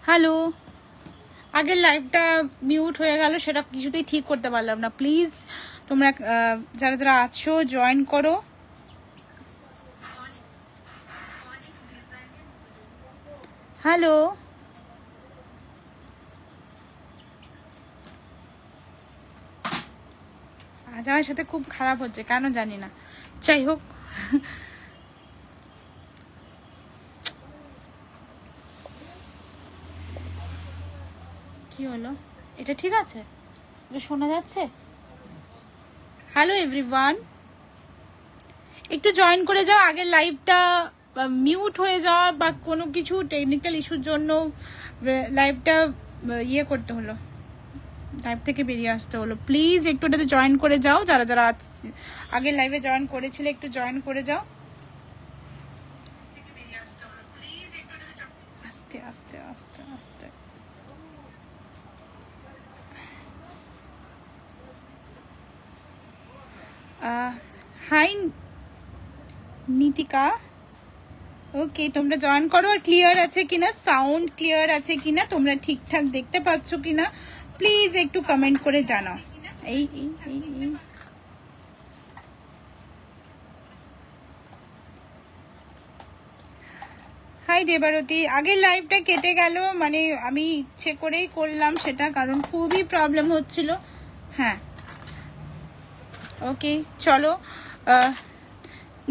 Hello, আগের লাইভটা mute হয়ে গেল, সেটা কিছুতেই ঠিক করতে পারলাম না। প্লিজ তোমরা যারা যারা আছো জয়েন করো। হ্যালো, আজ আমার সাথে খুব খারাপ হচ্ছে, কেন জানি না। যাই হোক, কি হলো? এটা ঠিক আছে? এটা শোনা যাচ্ছে? হ্যালো এভরিওয়ান, একটু জয়েন করে যাও। আগের লাইভটা মিউট হয়ে যাওয়া বা কোনো কিছু টেকনিক্যাল ইস্যুর জন্য লাইভটা ইয়ে করতে হলো, লাইভ থেকে বেরিয়ে আসতে হলো। প্লিজ একটু ওটাতে জয়েন করে যাও, যারা যারা আগের লাইভে জয়েন করেছিলে একটু জয়েন করে যাও। আস্তে আস্তে আস্তে আস্তে। হাই নীতিকা, ওকে তোমরা জয়েন করো। আর ক্লিয়ার আছে কিনা, সাউন্ড ক্লিয়ার আছে কিনা, তোমরা ঠিকঠাক দেখতে পাচ্ছ কিনা প্লিজ একটু কমেন্ট করে জানাও। এই হাই দেবারতী, আগের লাইভটা কেটে গেল, মানে আমি ইচ্ছে করেই করলাম সেটা, কারণ খুবই প্রবলেম হচ্ছিল। হ্যাঁ ওকে চলো,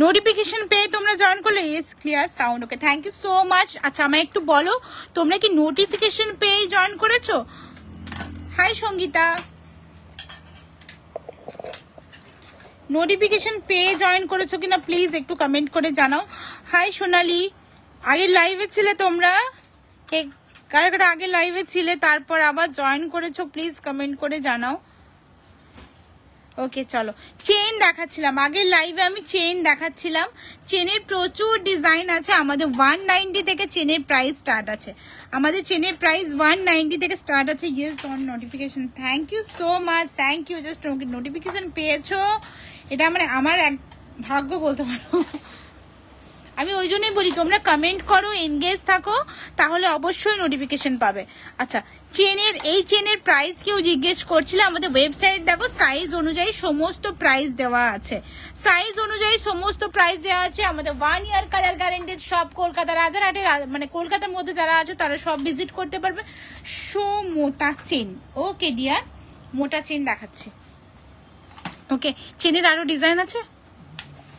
নোটিফিকেশন পেয়ে তোমরা জয়েন করলে? Yes, clear sound, okay thank you so much. আচ্ছা আমায় একটু বলো, তোমরা কি নোটিফিকেশন পেয়ে জয়েন করেছো? হাই সঙ্গীতা, নোটিফিকেশন পেয়ে জয়েন করেছো কিনা প্লিজ একটু কমেন্ট করে জানাও। হাই সোনালি, আগের লাইভে ছিলে তোমরা? কারা কারা আগের লাইভে ছিলে তারপর আবার জয়েন করেছো প্লিজ কমেন্ট করে জানাও। ওকে চলো, চেন দেখাচ্ছিলাম আগের লাইভে, আমি চেন দেখাচ্ছিলাম। চেনের প্রচুর ডিজাইন আছে আমাদের। 190 থেকে চেনের প্রাইস স্টার্ট আছে, আমাদের চেনের প্রাইস 190 থেকে স্টার্ট আছে। Yes on notification, thank you so much, thank you. Just notification পেয়েছো, এটা মানে আমার এক ভাগ্য বলতে পারো। আমি ওই জন্যই বলি তোমরা কমেন্ট করো, এনগেজ থাকো, তাহলে অবশ্যই নোটিফিকেশন পাবে। আচ্ছা চেনের, এই চেনের প্রাইস কেউ জিজ্ঞেস করছিল, আমাদের ওয়েবসাইট দেখো, সাইজ অনুযায়ী সমস্ত প্রাইস দেওয়া আছে। সাইজ অনুযায়ী সমস্ত প্রাইস দেওয়া আছে। আমাদের 1 ইয়ার কালার গ্যারেন্টেড সব কলকাতা রাজারহাটের, মানে কলকাতার মধ্যে যারা আছে তারা সব ভিজিট করতে পারবে। সো মোটা চেন, ওকে ডিয়ার, মোটা চেন দেখাচ্ছি। ওকে, চেনের আরো ডিজাইন আছে,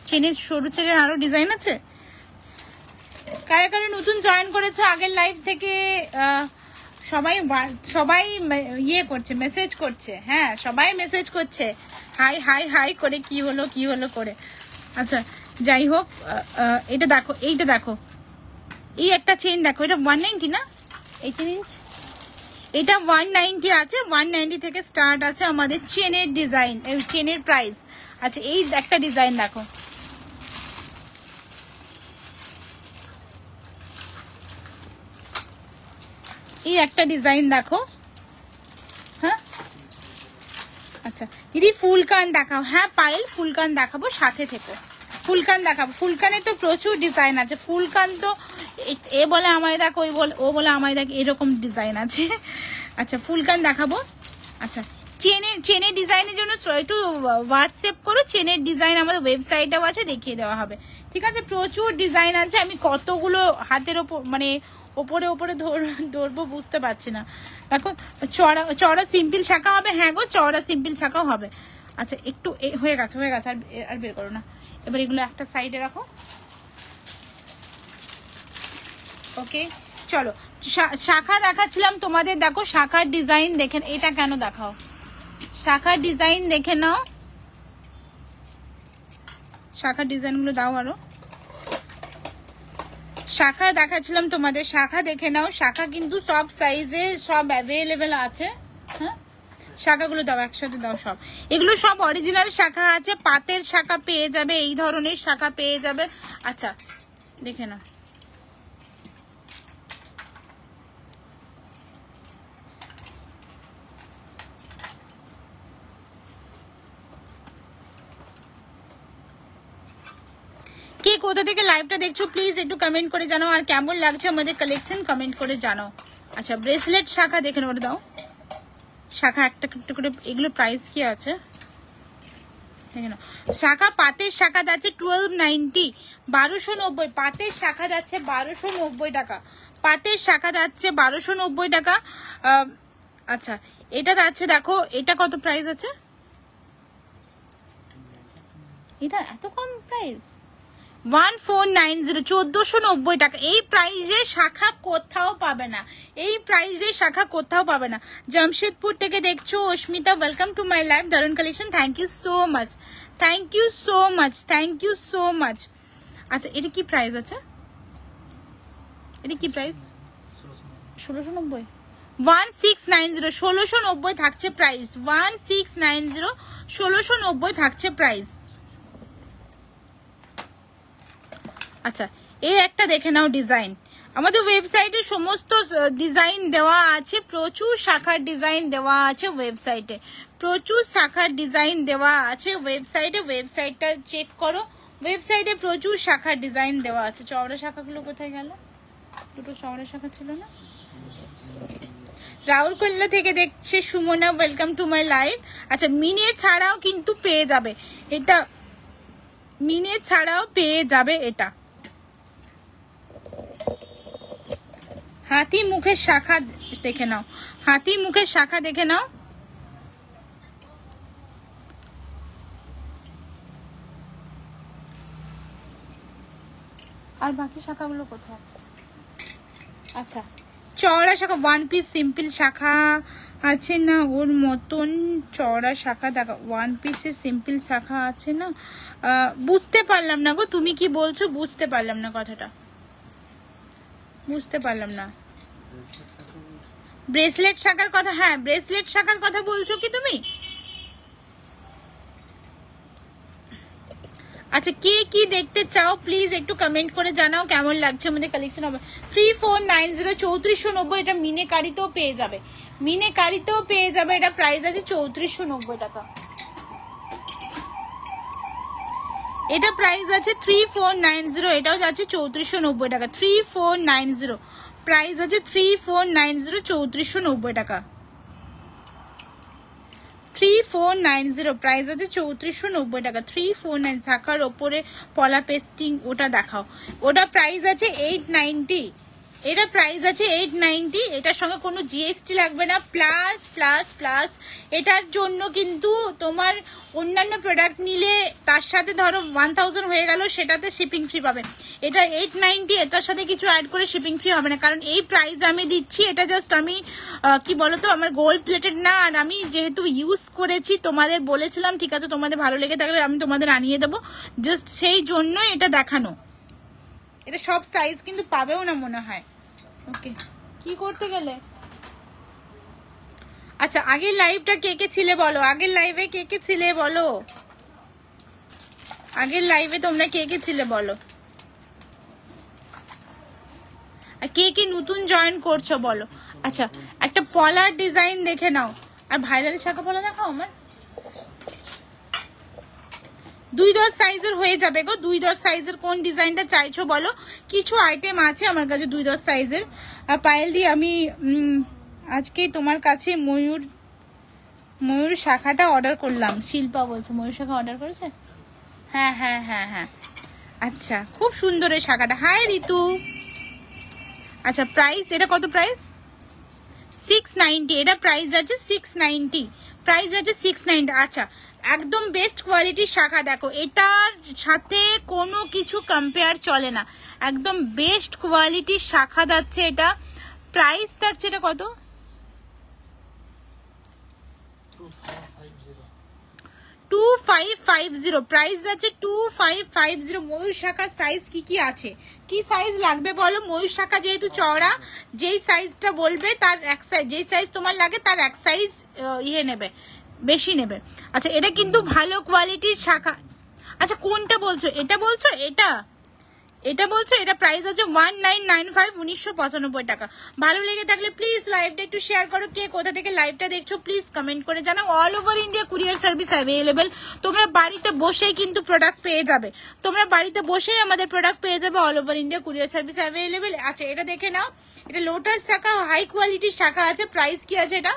চেনের সরু চেনের আরো ডিজাইন আছে। কারা কারা নতুন জয়েন করেছো আগের লাইভ থেকে? সবাই সবাই ইয়ে করছে, মেসেজ করছে। হ্যাঁ সবাই মেসেজ করছে, হাই হাই হাই করে, কি হলো কি হলো করে। আচ্ছা যাই হোক, এটা দেখো, এইটা দেখো, এই একটা চেন দেখো, এটা 190 না, 18 ইঞ্চ, এটা 190 আছে। 190 থেকে স্টার্ট আছে আমাদের চেনের ডিজাইন, চেনের প্রাইস। আচ্ছা এই একটা ডিজাইন দেখো, এই একটা ডিজাইন দেখো। হ্যাঁ আচ্ছা দিদি ফুলকান দেখাও। হ্যাঁ পায়েল ফুলকান দেখাবো, সাথে থেকে ফুলকান দেখাবো। ফুলকানে তো প্রচুর ডিজাইন আছে। ফুলকান তো এ বলে আমায় দেখ, ওই বলে ও বলে আমায় দেখ, এরকম ডিজাইন আছে। আচ্ছা ফুলকান দেখাবো। আচ্ছা চেনের ডিজাইনের জন্য একটু হোয়াটসঅ্যাপ করো, চেনের ডিজাইন আমাদের ওয়েবসাইটেও আছে, দেখিয়ে দেওয়া হবে। ঠিক আছে, প্রচুর ডিজাইন আছে। আমি কতগুলো হাতের ওপর মানে ওপরে ওপরে ধরবো বুঝতে পারছি না। দেখো চড়া চড়া সিম্পল শাখা হবে। হ্যাঁ গো চড়া সিম্পল শাখাও হবে। আচ্ছা একটু হয়ে গেছে হয়ে গেছে, আর বের করো না। এবার এগুলো একটা সাইডে রাখো। ওকে চলো, শাখা দেখাচ্ছিলাম তোমাদের, দেখো শাখার ডিজাইন দেখেন। এটা কেন দেখাও, শাখার ডিজাইন দেখে নাও, শাখার ডিজাইনগুলো দাও। আরো শাখা দেখাচ্ছিলাম তোমাদের, শাখা দেখে নাও। শাখা কিন্তু সব সাইজে সব অ্যাভেলেবেল আছে। হ্যাঁ শাখাগুলো দাও, একসাথে দাও সব। এগুলো সব অরিজিনাল শাখা আছে, পাতের শাখা পেয়ে যাবে, এই ধরনের শাখা পেয়ে যাবে। আচ্ছা দেখে নাও, কে কোথা থেকে লাইভটা দেখছো প্লিজ একটু কমেন্ট করে জানাও। আর কেমন লাগছে আমাদের কালেকশন কমেন্ট করে জানাও। আচ্ছা ব্রেসলেট শাখা দেখে নেবো, দাও শাখা একটা করে, এগুলো প্রাইস কি আছে দেখে নাও। শাখা পাতের শাখা যাচ্ছে 1290, 1290। পাতের শাখা যাচ্ছে 1290 টাকা, পাতের শাখা যাচ্ছে 1290 টাকা। আচ্ছা এটা যাচ্ছে, দেখো এটা কত প্রাইস আছে, এটা এত কম প্রাইস 1490, 1490 টাকা। এই প্রাইজে শাখা কোথাও পাবে না, এই প্রাইজে শাখা কোথাও পাবে না। জামশেদপুর থেকে দেখছো Asmita, welcome to my live দারুন collection, thank you so much, thank you so much, thank you so much. আচ্ছা এটা কি প্রাইস আছে, এটা কি প্রাইস 1690, 1690, 1690 থাকছে প্রাইস, 1690, 1690 থাকছে প্রাইস। আচ্ছা এই একটা দেখে নাও ডিজাইন, আমাদের ওয়েবসাইটে সমস্ত ডিজাইন দেওয়া আছে, প্রচুর শাখার ডিজাইন দেওয়া আছে ওয়েবসাইটে, প্রচুর শাখার ডিজাইন দেওয়া আছে ওয়েবসাইটে, ওয়েবসাইটটা চেক করো, ওয়েবসাইটে প্রচুর শাখার ডিজাইন দেওয়া আছে। চওড়া শাখাগুলো কোথায় গেল, দুটো চওড়া শাখা ছিল না। রাউরকেল্লা থেকে দেখছে Sumana, welcome to my live. আচ্ছা মিনে ছাড়াও কিন্তু পেয়ে যাবে এটা, মিনে ছাড়াও পেয়ে যাবে এটা। হাতি মুখের শাখা দেখে নাও, হাতি মুখের শাখা দেখে নাও। আর বাকি শাখাগুলো কোথায়? আচ্ছা চওড়া শাখা, ওয়ান পিস সিম্পল শাখা আছে না ওর মতন চওড়া শাখা, দেখা ওয়ান পিসের সিম্পল শাখা আছে না। বুঝতে পারলাম না গো, তুমি কি বলছো বুঝতে পারলাম না, কথাটা বুঝতে পারলাম না। ব্রেসলেট শাখার কথা, হ্যাঁ ব্রেসলেট শাখার কথা বলছো কি তুমি? আচ্ছা কে কি দেখতে চাও প্লিজ একটু কমেন্ট করে জানাও, কেমন লাগছে আমাদের কালেকশন। হবে 3490, 3490, এটা মিনেকারিতেও পেয়ে যাবে, মিনেকারিতেও পেয়ে যাবে, এটা প্রাইস আছে 3490 টাকা, এটা প্রাইস আছে 3490, এটাও যাচ্ছে 3490 টাকা, 3490 প্রাইস আছে, 3490, 3490 টাকা, 3490 প্রাইস আছে 3490 টাকা, 349 থাকার ওপরে পলা পেস্টিং ওটা দেখাও, ওটা প্রাইস আছে 890, এটা প্রাইস আছে 890, এটার সঙ্গে কোনো জিএসটি লাগবে না, প্লাস প্লাস প্লাস এটার জন্য কিন্তু তোমার অন্যান্য প্রোডাক্ট নিলে তার সাথে ধরো 1000 হয়ে গেল, সেটাতে শিপিং ফ্রি পাবে। এটা 890, এটার সাথে কিছু অ্যাড করে শিপিং ফ্রি হবে না, কারণ এই প্রাইস আমি দিচ্ছি, এটা জাস্ট আমি কি বলতো আমার গোল্ড প্লেটেড না, আর আমি যেহেতু ইউজ করেছি তোমাদের বলেছিলাম, ঠিক আছে তোমাদের ভালো লেগে থাকলে আমি তোমাদের আনিয়ে দেবো, জাস্ট সেই জন্য এটা দেখানো। এটা সব সাইজ কিন্তু পাবেও না মনে হয়। ওকে কি করতে গেলে, আচ্ছা আগের লাইভটা কে কে ছিলে বলো, আগের লাইভে কে কে ছিলে বলো, আগের লাইভে তোমরা কে কে ছিলে বলো, আর কে কে নতুন জয়েন করছো বলো। আচ্ছা একটা পলার ডিজাইন দেখে নাও, আর ভাইরাল শাখা পলা দেখাও আমার, 2-10 সাইজের হয়ে যাবে গো, 2-10 সাইজের কোন ডিজাইনটা চাইছো বলো, কিছু আইটেম আছে আমার কাছে 2-10 সাইজের। আর পায়েল দি আমি আজকে তোমার কাছে ময়ূর শাখাটা অর্ডার করলাম, শিল্পা বলছে ময়ূর শাখা অর্ডার করেছে, হ্যাঁ হ্যাঁ হ্যাঁ হ্যাঁ, আচ্ছা খুব সুন্দর এই শাখাটা, হাই ঋতু। আচ্ছা প্রাইস, এটা কত প্রাইস, 690, এটা প্রাইস আছে 690, প্রাইস আছে 690। আচ্ছা একদম বেস্ট কোয়ালিটির শাখা, দেখো এটার সাথে কোনো কিছু কম্পেয়ার চলে না, একদম বেস্ট কোয়ালিটির শাখা যাচ্ছে এটা, প্রাইস থাকছে এটা কত, 2550, প্রাইস আছে 2550। ময়ূর শাখার সাইজ কি কি আছে, কি সাইজ লাগবে বলো, ময়ূর শাখা যেহেতু চওড়া, যেই সাইজটা বলবে তার এক সাইজ, যেই সাইজ তোমার লাগে তার এক সাইজ ইয়ে নেবে, বেশি নেবে। আচ্ছা এটা কিন্তু ভালো কোয়ালিটির শাখা, আচ্ছা কোনটা বলছো, এটা বলছো, এটা এটা বলছো, এটা প্রাইস আছে 1995, 1995 টাকা। ভালো লেগে থাকলে প্লিজ লাইভটা একটু শেয়ার করো। কে কোথা থেকে লাইভটা দেখছো প্লিজ কমেন্ট করে জানাও। All over India courier service available, তোমরা বাড়িতে বসেই কিন্তু প্রোডাক্ট পেয়ে যাবে, তোমরা বাড়িতে বসেই আমাদের প্রোডাক্ট পেয়ে যাবে। All over India courier service available. আচ্ছা এটা দেখে নাও, এটা লোটাস শাখা, হাই কোয়ালিটির শাখা আছে। প্রাইস কি আছে এটা?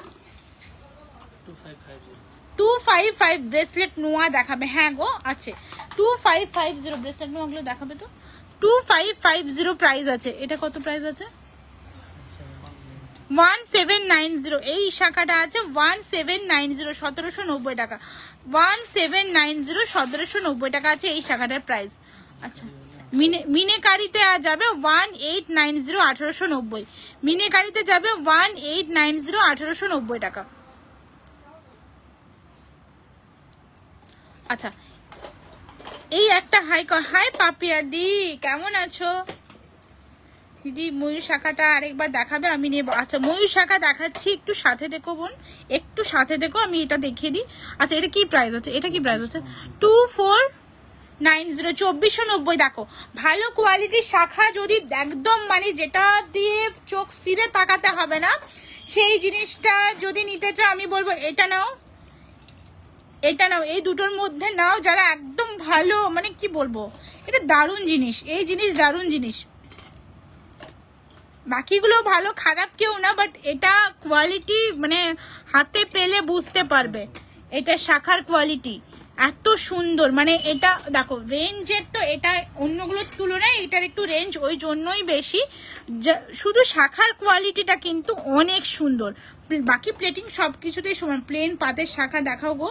2550 ব্রেসলেট নোয়া দেখাবে। হ্যাঁ গো আছে 2550 ব্রেসলেট নোয়া গুলো দেখাবে তো। 2550 প্রাইস আছে। এটা কত প্রাইস আছে? 1790। এই শাখাটা আছে 1790, 1790 টাকা। 1790, 1790 টাকা আছে এই শাখাটার প্রাইস। আচ্ছা মিনেকারিতে যাবে 1890, 1890। মিনেকারিতে যাবে 1890, 1890 টাকা। আচ্ছা এই একটা হাই পাপিয়া দি, কেমন আছো দিদি? ময়ূর শাখাটা আরেকবার দেখাবে, আমি নেব। আচ্ছা ময়ূর শাখা দেখাচ্ছি, একটু সাথে দেখো বোন, একটু সাথে দেখো, আমি এটা দেখিয়ে দিই। আচ্ছা এটা কি প্রাইস আছে? এটা কি প্রাইস আছে? 2490, 2490। দেখো ভালো কোয়ালিটির শাখা, যদি একদম মানে যেটা দিয়ে চোখ ফিরে তাকাতে হবে না সেই জিনিসটা যদি নিতে চাও, আমি বলবো এটা নাও, এটা নাও, এই দুটোর মধ্যে নাও। যারা একদম ভালো, মানে কি বলবো, এটা দারুণ জিনিস, এই জিনিস দারুণ জিনিস। বাকিগুলো ভালো, খারাপ কেউ না, বাট এটা কোয়ালিটি মানে হাতে পেলে বুঝতে পারবে এটা শাখার কোয়ালিটি এত সুন্দর। মানে এটা দেখো রেঞ্জের তো এটা অন্যগুলোর তুলনায় এটার একটু রেঞ্জ ওই জন্যই বেশি, শুধু শাখার কোয়ালিটিটা কিন্তু অনেক সুন্দর। বাকি প্লেটিং সব কিছুতেই সমান। প্লেন পাতের শাখা দেখাও গো,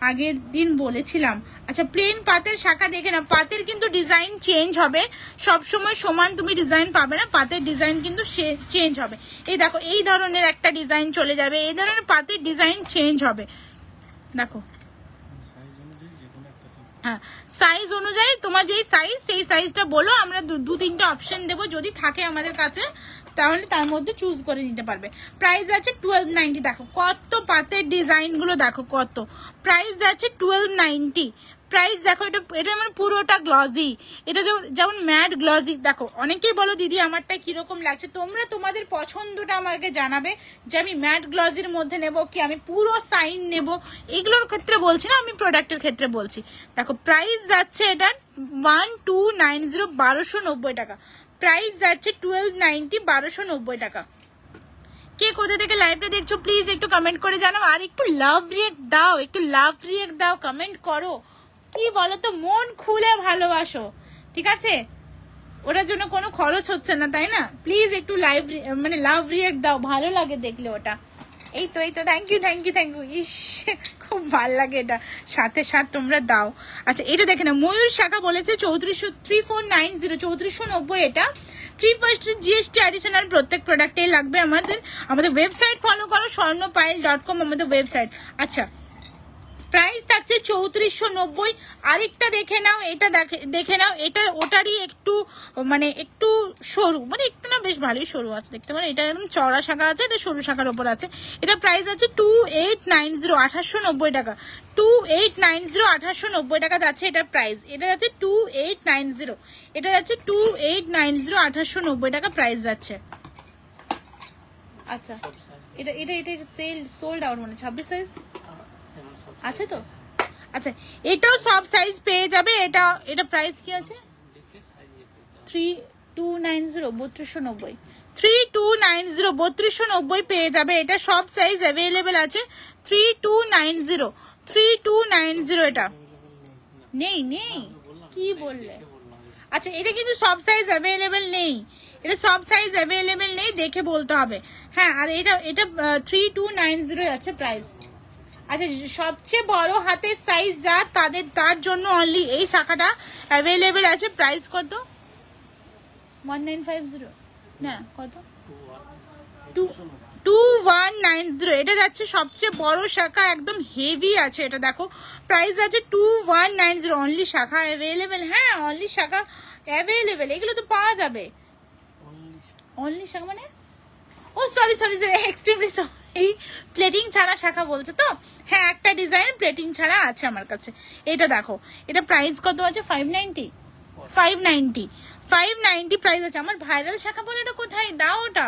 আগের দিন বলেছিলাম। আচ্ছা প্লেন পাতের শাখা দেখে না, পাতের কিন্তু ডিজাইন চেঞ্জ হবে, সব সময় সমান তুমি ডিজাইন পাবে না, পাতের ডিজাইন কিন্তু চেঞ্জ হবে। এই দেখো এই ধরনের একটা ডিজাইন চলে যাবে, এই ধরনের পাতের ডিজাইন চেঞ্জ হবে। দেখো হ্যাঁ সাইজ অনুযায়ী তোমার যেই সাইজ সেই সাইজটা বলো, আমরা দু তিনটা অপশন দেবো, যদি থাকে আমাদের কাছে তাহলে তার মধ্যে চুজ করে নিতে পারবে। প্রাইস আছে 1290। দেখো কত পাতের ডিজাইন গুলো দেখো কত। প্রাইস আছে 1290। প্রাইস দেখো, এটা মানে পুরোটা গ্লজি, এটা যেমন ম্যাট গ্লজি। দেখো অনেকেই বলো দিদি আমারটা কিরকম লাগছে, তোমরা তোমাদের পছন্দটা আমাকে জানাবে যে আমি ম্যাট গ্লজির মধ্যে নেব কি আমি পুরো সাইন নেব, এগুলোর ক্ষেত্রে বলছি না, আমি প্রোডাক্টের ক্ষেত্রে বলছি। দেখো প্রাইস যাচ্ছে এটা 1290, 1290 টাকা। প্রাইস যাচ্ছে 1290, 1290 টাকা। কে কোথা থেকে লাইভটা দেখছো প্লিজ একটু কমেন্ট করে জানাও, আর একটু লাভ রিয়েক্ট দাও, একটু লাভ রিয়েক্ট দাও, কমেন্ট করো। কি বলো তো, মন খুলে ভালোবাসো, ঠিক আছে? ওটার জন্য কোনো খরচ হচ্ছে না, তাই না? প্লিজ একটু মানে লাভ রিয়েক্ট দাও, ভালো লাগে দেখলে ওটা। এই তো thank you thank you thank you. ইস খুব ভাল লাগে এটা, সাথে সাথে তোমরা দাও। আচ্ছা এটা দেখে না, ময়ূর শাখা বলেছে 3490, 3490। এটা 3% GST অ্যাডিশনাল প্রত্যেক প্রোডাক্টে লাগবে। আমাদের ওয়েবসাইট ফলো করো, swarnopile.com আমাদের ওয়েবসাইট। আচ্ছা প্রাইস থাকছে 3490। আরেকটা দেখে নাও, এটা দেখে নাও, এটা ওটারই একটু মানে একটু সরু, মানে একটু না বেশ ভালোই সরু আছে দেখতে পারো। এটা একদম চড়া শাখা আছে, এটা সরু শাখার উপর আছে। এটা প্রাইস আছে 2890, 2890 টাকা। 2890, 2890 টাকা যাচ্ছে এটার প্রাইস। এটা যাচ্ছে 2890, এটা যাচ্ছে 2890, 2890 টাকা প্রাইস যাচ্ছে। আচ্ছা এটা এটা এটা সেল সোল্ড আউট, মানে 26 সাইজ আছে তো। আচ্ছা এটাও সব সাইজ পেয়ে যাবে। এটা প্রাইস কি আছে? 3290, 3290, 3290, 3290 পেয়ে যাবে। এটা সব সাইজ অ্যাভেলেবেল আছে। 3290, 3290। এটা নেই কি বললে? আচ্ছা এটা কিন্তু সব সাইজ অ্যাভেলেবেল নেই, এটা সব সাইজ অ্যাভেলেবেল নেই, দেখে বলতে হবে। হ্যাঁ আর এটা 3290 আছে প্রাইস। আচ্ছা সবচেয়ে বড় হাতের সাইজ যা তার জন্য অনলি এই শাখাটা অ্যাভেলেবেল আছে। প্রাইস কত? 1950 না কত? 2190। এটা যাচ্ছে সবচেয়ে বড় শাখা, একদম হেভি আছে এটা। দেখো প্রাইস আছে 2190, অনলি শাখা অ্যাভেলেবেল। হ্যাঁ অনলি শাখা অ্যাভেলেবেল, এগুলো তো পাওয়া যাবে। অনলি শাখা মানে ও সরি এক্সট্রিমলি সরি, প্লেটিং ছাড়া শাখা বলছে তো। হ্যাঁ একটা ডিজাইন প্লেটিং ছাড়া আছে আমার কাছে। এটা দেখো, এটা প্রাইস কত আছে? 590, 590 প্রাইস আছে। আমার ভাইরাল শাখা পলাটা কোথায়, দাও ওটা।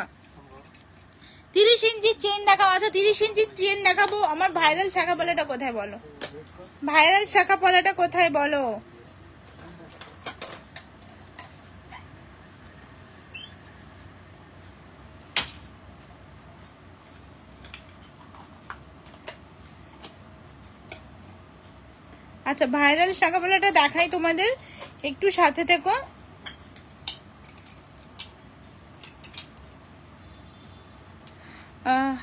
30 ইঞ্চি চেন দেখাও। আচ্ছা 30 ইঞ্চি চেন দেখাবো। আমার ভাইরাল শাখা পলাটা কোথায় বলো, ভাইরাল শাখা পলাটা কোথায় বলো। আচ্ছা ভাইরাল শাখা পলাটা দেখাই তোমাদের, একটু সাথে থেকো।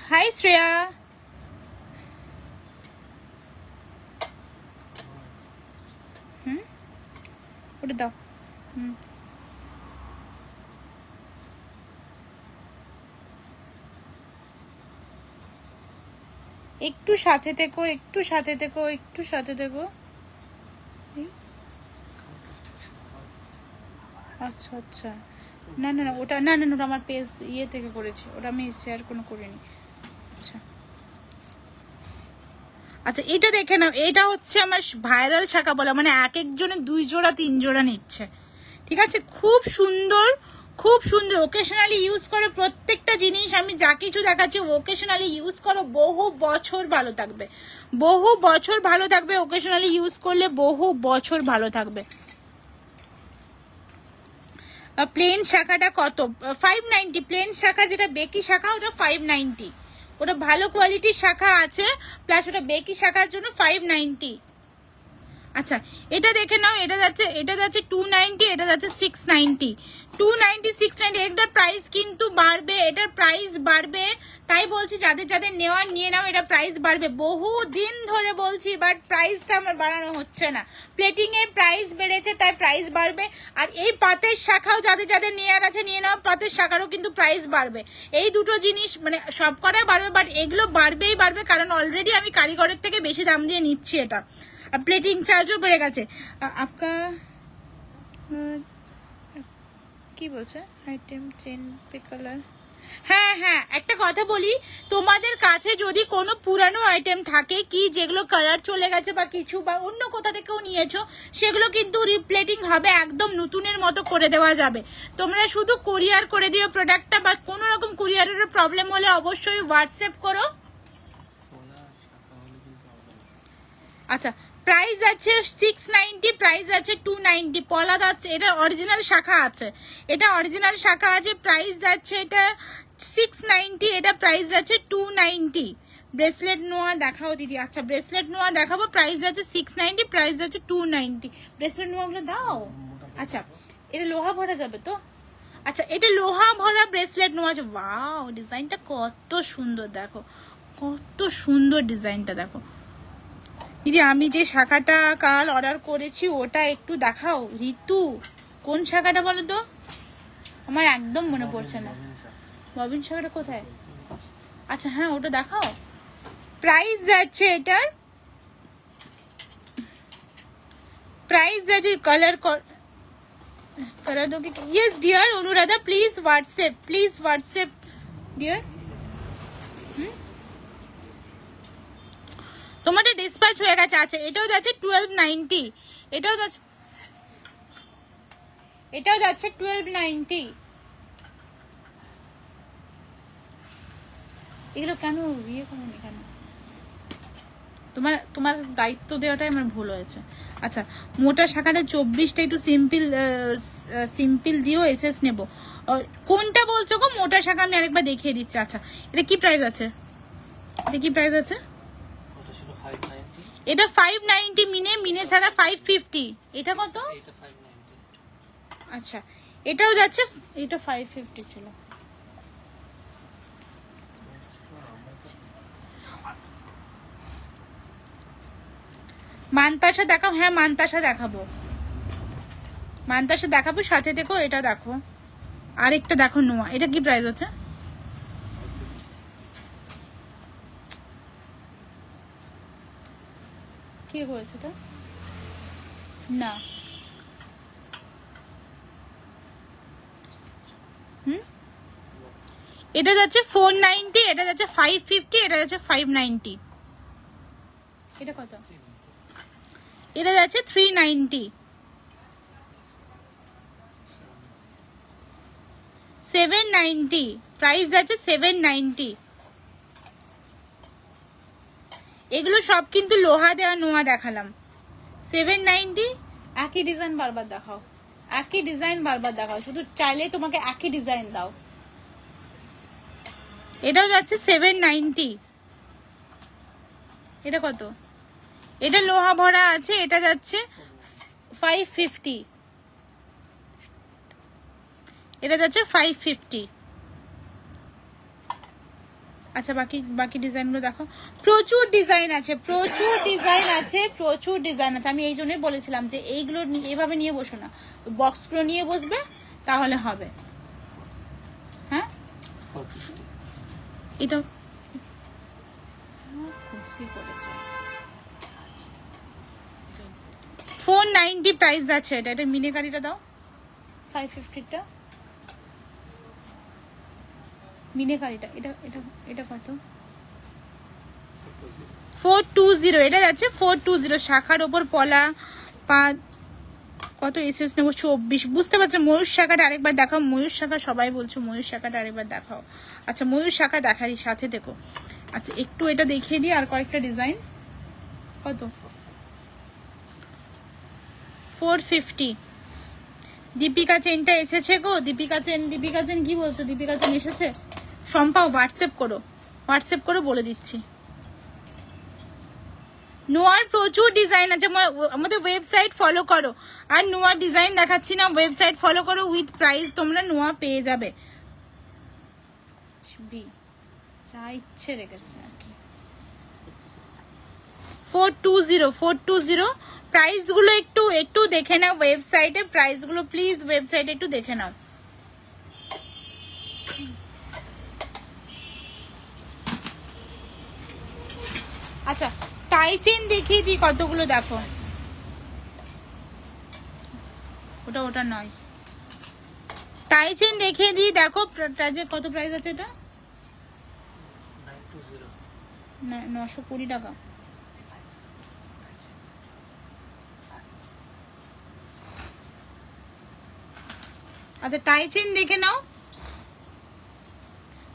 হাই শ্রেয়া, ওটা দাও। একটু সাথে থেকো, একটু সাথে থেকো, একটু সাথে থেকো। আচ্ছা আচ্ছা, না না না ওটা না না ওটা আমার পেজ ইয়ে থেকে করেছি, ওটা আমি শেয়ার কোনো করিনি। আচ্ছা আচ্ছা এটা দেখে নাও, এটা হচ্ছে আমার ভাইরাল শাখা বলা, মানে এক একজনে 2 জোড়া 3 জোড়া নিচ্ছে, ঠিক আছে। খুব সুন্দর, খুব সুন্দর। ওকেশনালি ইউজ করো প্রত্যেকটা জিনিস, আমি যা কিছু দেখাচ্ছি ওকেশনালি ইউজ করো, বহু বছর ভালো থাকবে, বহু বছর ভালো থাকবে। ওকেশনালি ইউজ করলে বহু বছর ভালো থাকবে। প্লেন শাখাটা কত? 590। প্লেন শাখা যেটা বেকি শাখা ওটা 590, ওটা ভালো কোয়ালিটির শাখা আছে, প্লাস ওটা বেকি শাখার জন্য 590। আচ্ছা এটা দেখে নাও, এটা যাচ্ছে 290, এটা যাচ্ছে 690। 290 690 এটার প্রাইস কিন্তু বাড়বে, এটার প্রাইস বাড়বে, তাই বলছি যাদের যাদের নেওয়ার নিয়ে নাও, এটা প্রাইস বাড়বে। বহু দিন ধরে বলছি, বাট প্রাইসটা আমার বাড়ানো হচ্ছে না, প্লেটিং এর প্রাইস বেড়েছে তাই প্রাইস বাড়বে। আর এই পাতের শাখাও যাদের যাদের নেওয়ার আছে নিয়ে নাও, পাতের শাখারও কিন্তু প্রাইস বাড়বে। এই দুটো জিনিস মানে সব কটাই বাড়বে, বাট এগুলো বাড়বেই বাড়বে, কারণ অলরেডি আমি কারিগরের থেকে বেশি দাম দিয়ে নিচ্ছি এটা, প্লেটিং চার্জও বেড়ে গেছে। আপকা কি বলছে আইটেম চেন পে কালার। হ্যাঁ হ্যাঁ একটা কথা বলি, তোমাদের কাছে যদি কোনো পুরানো আইটেম থাকে কি যেগুলো কালার চলে গেছে বা কিছু বা অন্য কোথা থেকেও নিয়েছো, সেগুলো কিন্তু রিপ্লেটিং হবে, একদম নতুনের মতো করে দেওয়া যাবে। তোমরা শুধু কুরিয়ার করে দিও প্রোডাক্টটা, বা কোনো রকম কুরিয়ারের প্রবলেম হলে অবশ্যই হোয়াটসঅ্যাপ করো। আচ্ছা প্রাইস আছে 690, প্রাইস আছে 290। পলাদ আছে, এটা অরিজিনাল শাখা আছে, এটা অরিজিনাল শাখা আছে, প্রাইস যাচ্ছে এটা 690, এটা প্রাইস যাচ্ছে 290। ব্রেসলেট নোয়া দেখাও দিদি। আচ্ছা ব্রেসলেট নোয়া দেখাবো, প্রাইস যাচ্ছে 690, প্রাইস যাচ্ছে 290। ব্রেসলেট নোয়াগুলো দাও। আচ্ছা এটা লোহা ভরা যাবে তো? আচ্ছা এটা লোহা ভরা ব্রেসলেট নোয়া আছে। ওয়াও ডিজাইনটা কত সুন্দর, দেখো কত সুন্দর ডিজাইনটা দেখো। দিদি আমি যে শাখাটা কাল অর্ডার করেছি ওটা একটু দেখাও। ঋতু কোন শাখাটা বলো তো, আমার একদম মনে পড়ছে না। ববিন শাখাটা কোথায়? আচ্ছা হ্যাঁ ওটা দেখাও। প্রাইস যাচ্ছে এটার, প্রাইস যাচ্ছে কালার দো কি? Yes dear Anuradha, please WhatsApp dear. তোমাদের ডিসপ্যাচ হয়ে গেছে। আচ্ছা এটাও যাচ্ছে 1290, এটাও যাচ্ছে 1290। এগুলো কেন ইয়ে করো এখানে, তোমার দায়িত্ব দেওয়াটাই আমার ভুল হয়েছে। আচ্ছা মোটা শাখাটা 24টা, একটু সিম্পল দিও, এসএস নেবো। কোনটা বলছো গো মোটা শাখা? আমি আরেকবার দেখিয়ে দিচ্ছি। আচ্ছা এটা কি প্রাইস আছে, এটা কি প্রাইস আছে? এটা 590 মিনে ছাড়া 550। এটা কত? আচ্ছা এটাও যাচ্ছে, এটা 550 ছিল। মানতাসা দেখাও। হ্যাঁ মানতাসা দেখাবো, মানতাসা দেখাবো, সাথে দেখো এটা দেখো, আরেকটা দেখো নোয়া। এটা কি প্রাইস আছে? কি হয়েছে এটা? না এটা যাচ্ছে 490, এটা যাচ্ছে 550, এটা যাচ্ছে 590। এটা কত? এটা যাচ্ছে 390। 790 প্রাইস যাচ্ছে 790। এগুলো সব কিন্তু লোহা দেওয়া নোয়া দেখালাম। 790। একই ডিজাইন বারবার দেখাও, একই ডিজাইন বারবার দেখাও, শুধু চাইলে তোমাকে একই ডিজাইন দাও। এটাও যাচ্ছে 790। এটা কত? এটা লোহা ভরা আছে, এটা যাচ্ছে 550। এটা যাচ্ছে 550। আচ্ছা বাকি ডিজাইনগুলো দেখো। প্রচুর ডিজাইন আছে, প্রচুর ডিজাইন আছে, প্রচুর ডিজাইন আছে। আমি এই জন্যই বলেছিলাম যে এইগুলো এভাবে নিয়ে বসো না, বক্সগুলো নিয়ে বসবে তাহলে হবে। হ্যাঁ এটা খুশি করেছে। 490 প্রাইস আছে। এটা মিনিকারিটা দাও, 550টা মিনিকারিটা। এটা কত? 420। এটা যাচ্ছে 420। শাখার ওপর পলা কত এসএস নেবো? 24। বুঝতে পারছো? ময়ূর শাখাটা আরেকবার দেখাও। ময়ূর শাখা সবাই বলছো, ময়ূর শাখাটা আরেকবার দেখাও। আচ্ছা ময়ূর শাখা দেখাই, সাথে দেখো। আচ্ছা একটু এটা দেখিয়ে দিই আর কয়েকটা ডিজাইন। কত? 450। দীপিকা চেনটা এসেছে গো। দীপিকা চেন কি বলছো? দীপিকা চেন এসেছে? সম্পাও হোয়াটসঅ্যাপ করো, বলে দিচ্ছি। নোয়ার প্রচুর ডিজাইন আছে, আমাদের ওয়েবসাইট ফলো করো। আর নোয়ার ডিজাইন দেখাচ্ছি না, ওয়েবসাইট ফলো করো, উইথ প্রাইস তোমরা নোয়া পেয়ে যাবে। যা ইচ্ছে রেখেছে আর কি। 420 প্রাইস গুলো একটু দেখে নাও ওয়েবসাইটে। প্রাইস গুলো প্লিজ ওয়েবসাইটে একটু দেখে নাও। আচ্ছা টাই চেন দেখিয়ে দিই কতগুলো, দেখো। ওটা নয়, টাই চেন দেখিয়ে দিই, দেখো কত প্রাইস আছে। এটা 920 টাকা। আচ্ছা টাই চেন দেখে নাও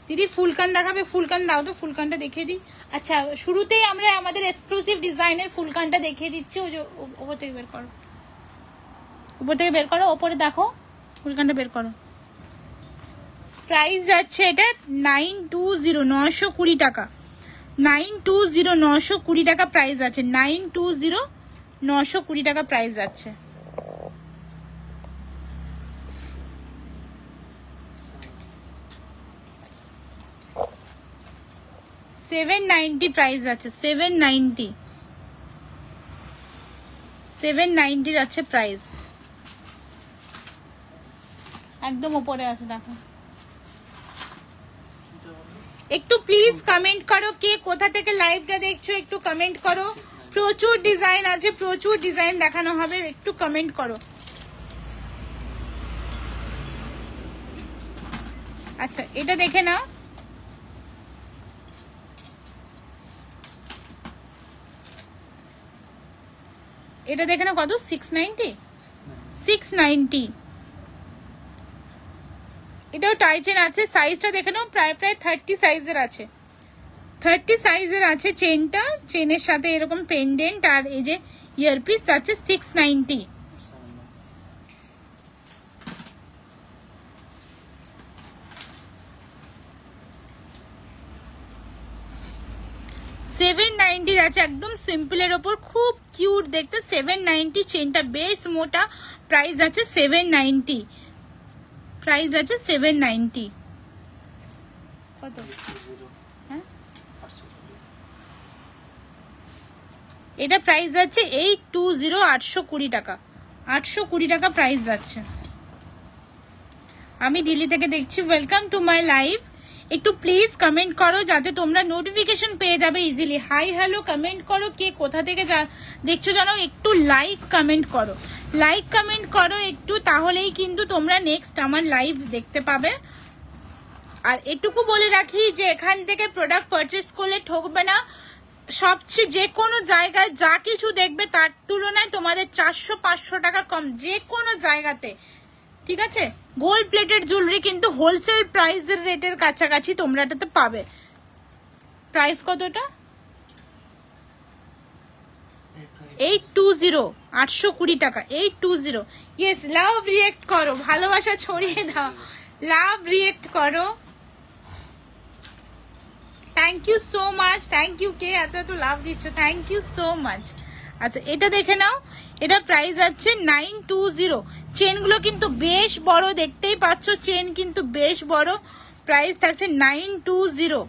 দিদি। ফুলকান দেখাবে? ফুলকান দাও তো, ফুলকানটা দেখিয়ে দিই। আচ্ছা শুরুতেই আমরা আমাদের এক্সক্লুসিভ ডিজাইনের ফুলকানটা দেখিয়ে দিচ্ছি। ওই যে উপর থেকে বের করো, ওপরে দেখো, ফুলকানটা বের করো। প্রাইস যাচ্ছে এটা 920, 920 টাকা। 920, 920 টাকা প্রাইস আছে। 920, 920 টাকা প্রাইস যাচ্ছে। 790 প্রাইস আছে। 790 যাচ্ছে প্রাইস। একদম উপরে আছে দেখো। একটু প্লিজ কমেন্ট করো, কে কোথা থেকে লাইভটা দেখছো একটু কমেন্ট করো। প্রচুর ডিজাইন আছে, প্রচুর ডিজাইন দেখানো হবে, একটু কমেন্ট করো। আচ্ছা এটা দেখে নাও। এটা দেখে নাও কত? 690। এটাও টাই চেন আছে। সাইজটা দেখে নাও, প্রায় 30 সাইজের আছে। 30 সাইজের আছে চেনটা। চেনের সাথে এরকম পেন্ডেন্ট আর এই যে ইয়ারপিস যাচ্ছে 690। $790 আছে, একদম সিম্পলের ওপর, খুব কিউট দেখতে। 790 চেনটা বেশ মোটা। প্রাইস আছে 790। প্রাইস আছে 790। কত? হ্যাঁ এটা প্রাইস যাচ্ছে 820, 820 টাকা। 820 টাকা প্রাইস যাচ্ছে। আমি দিল্লি থেকে দেখছি। Welcome to my live. একটু প্লিজ কমেন্ট করো যাতে তোমরা নোটিফিকেশন পেয়ে যাবে ইজিলি। হাই হ্যালো কমেন্ট করো, কে কোথা থেকে দেখছো জানো। একটু লাইক কমেন্ট করো একটু, তাহলেই কিন্তু তোমরা নেক্সট আমার লাইভ দেখতে পাবে। আর এটুকু বলে রাখি যে এখান থেকে প্রোডাক্ট পারচেস করলে ঠকবে না। সবচেয়ে যে কোনো জায়গায় যা কিছু দেখবে তার তুলনায় তোমাদের 400-500 টাকা কম যে কোনো জায়গাতে, ঠিক আছে। গোল্ড প্লেটেড জুয়েলারি কিন্তু হোলসেল প্রাইসের রেটের কাছাকাছি তোমরা এটাতে পাবে। প্রাইস কতটা? 820, 820 টাকা, 820। ইয়েস, লাভ রিয়েক্ট করো, ভালোবাসা ছড়িয়ে দাও, লাভ রিয়েক্ট করো। Thank you so much, thank you. কে এত এত লাভ দিচ্ছ, থ্যাংক ইউ সো মাচ। আচ্ছা এটা দেখে নাও, এটা প্রাইস আছে 920। চেনগুলো কিন্তু বেশ বড়, দেখতেই পাচ্ছ চেন কিন্তু বেশ বড়। প্রাইস থাকছে 920।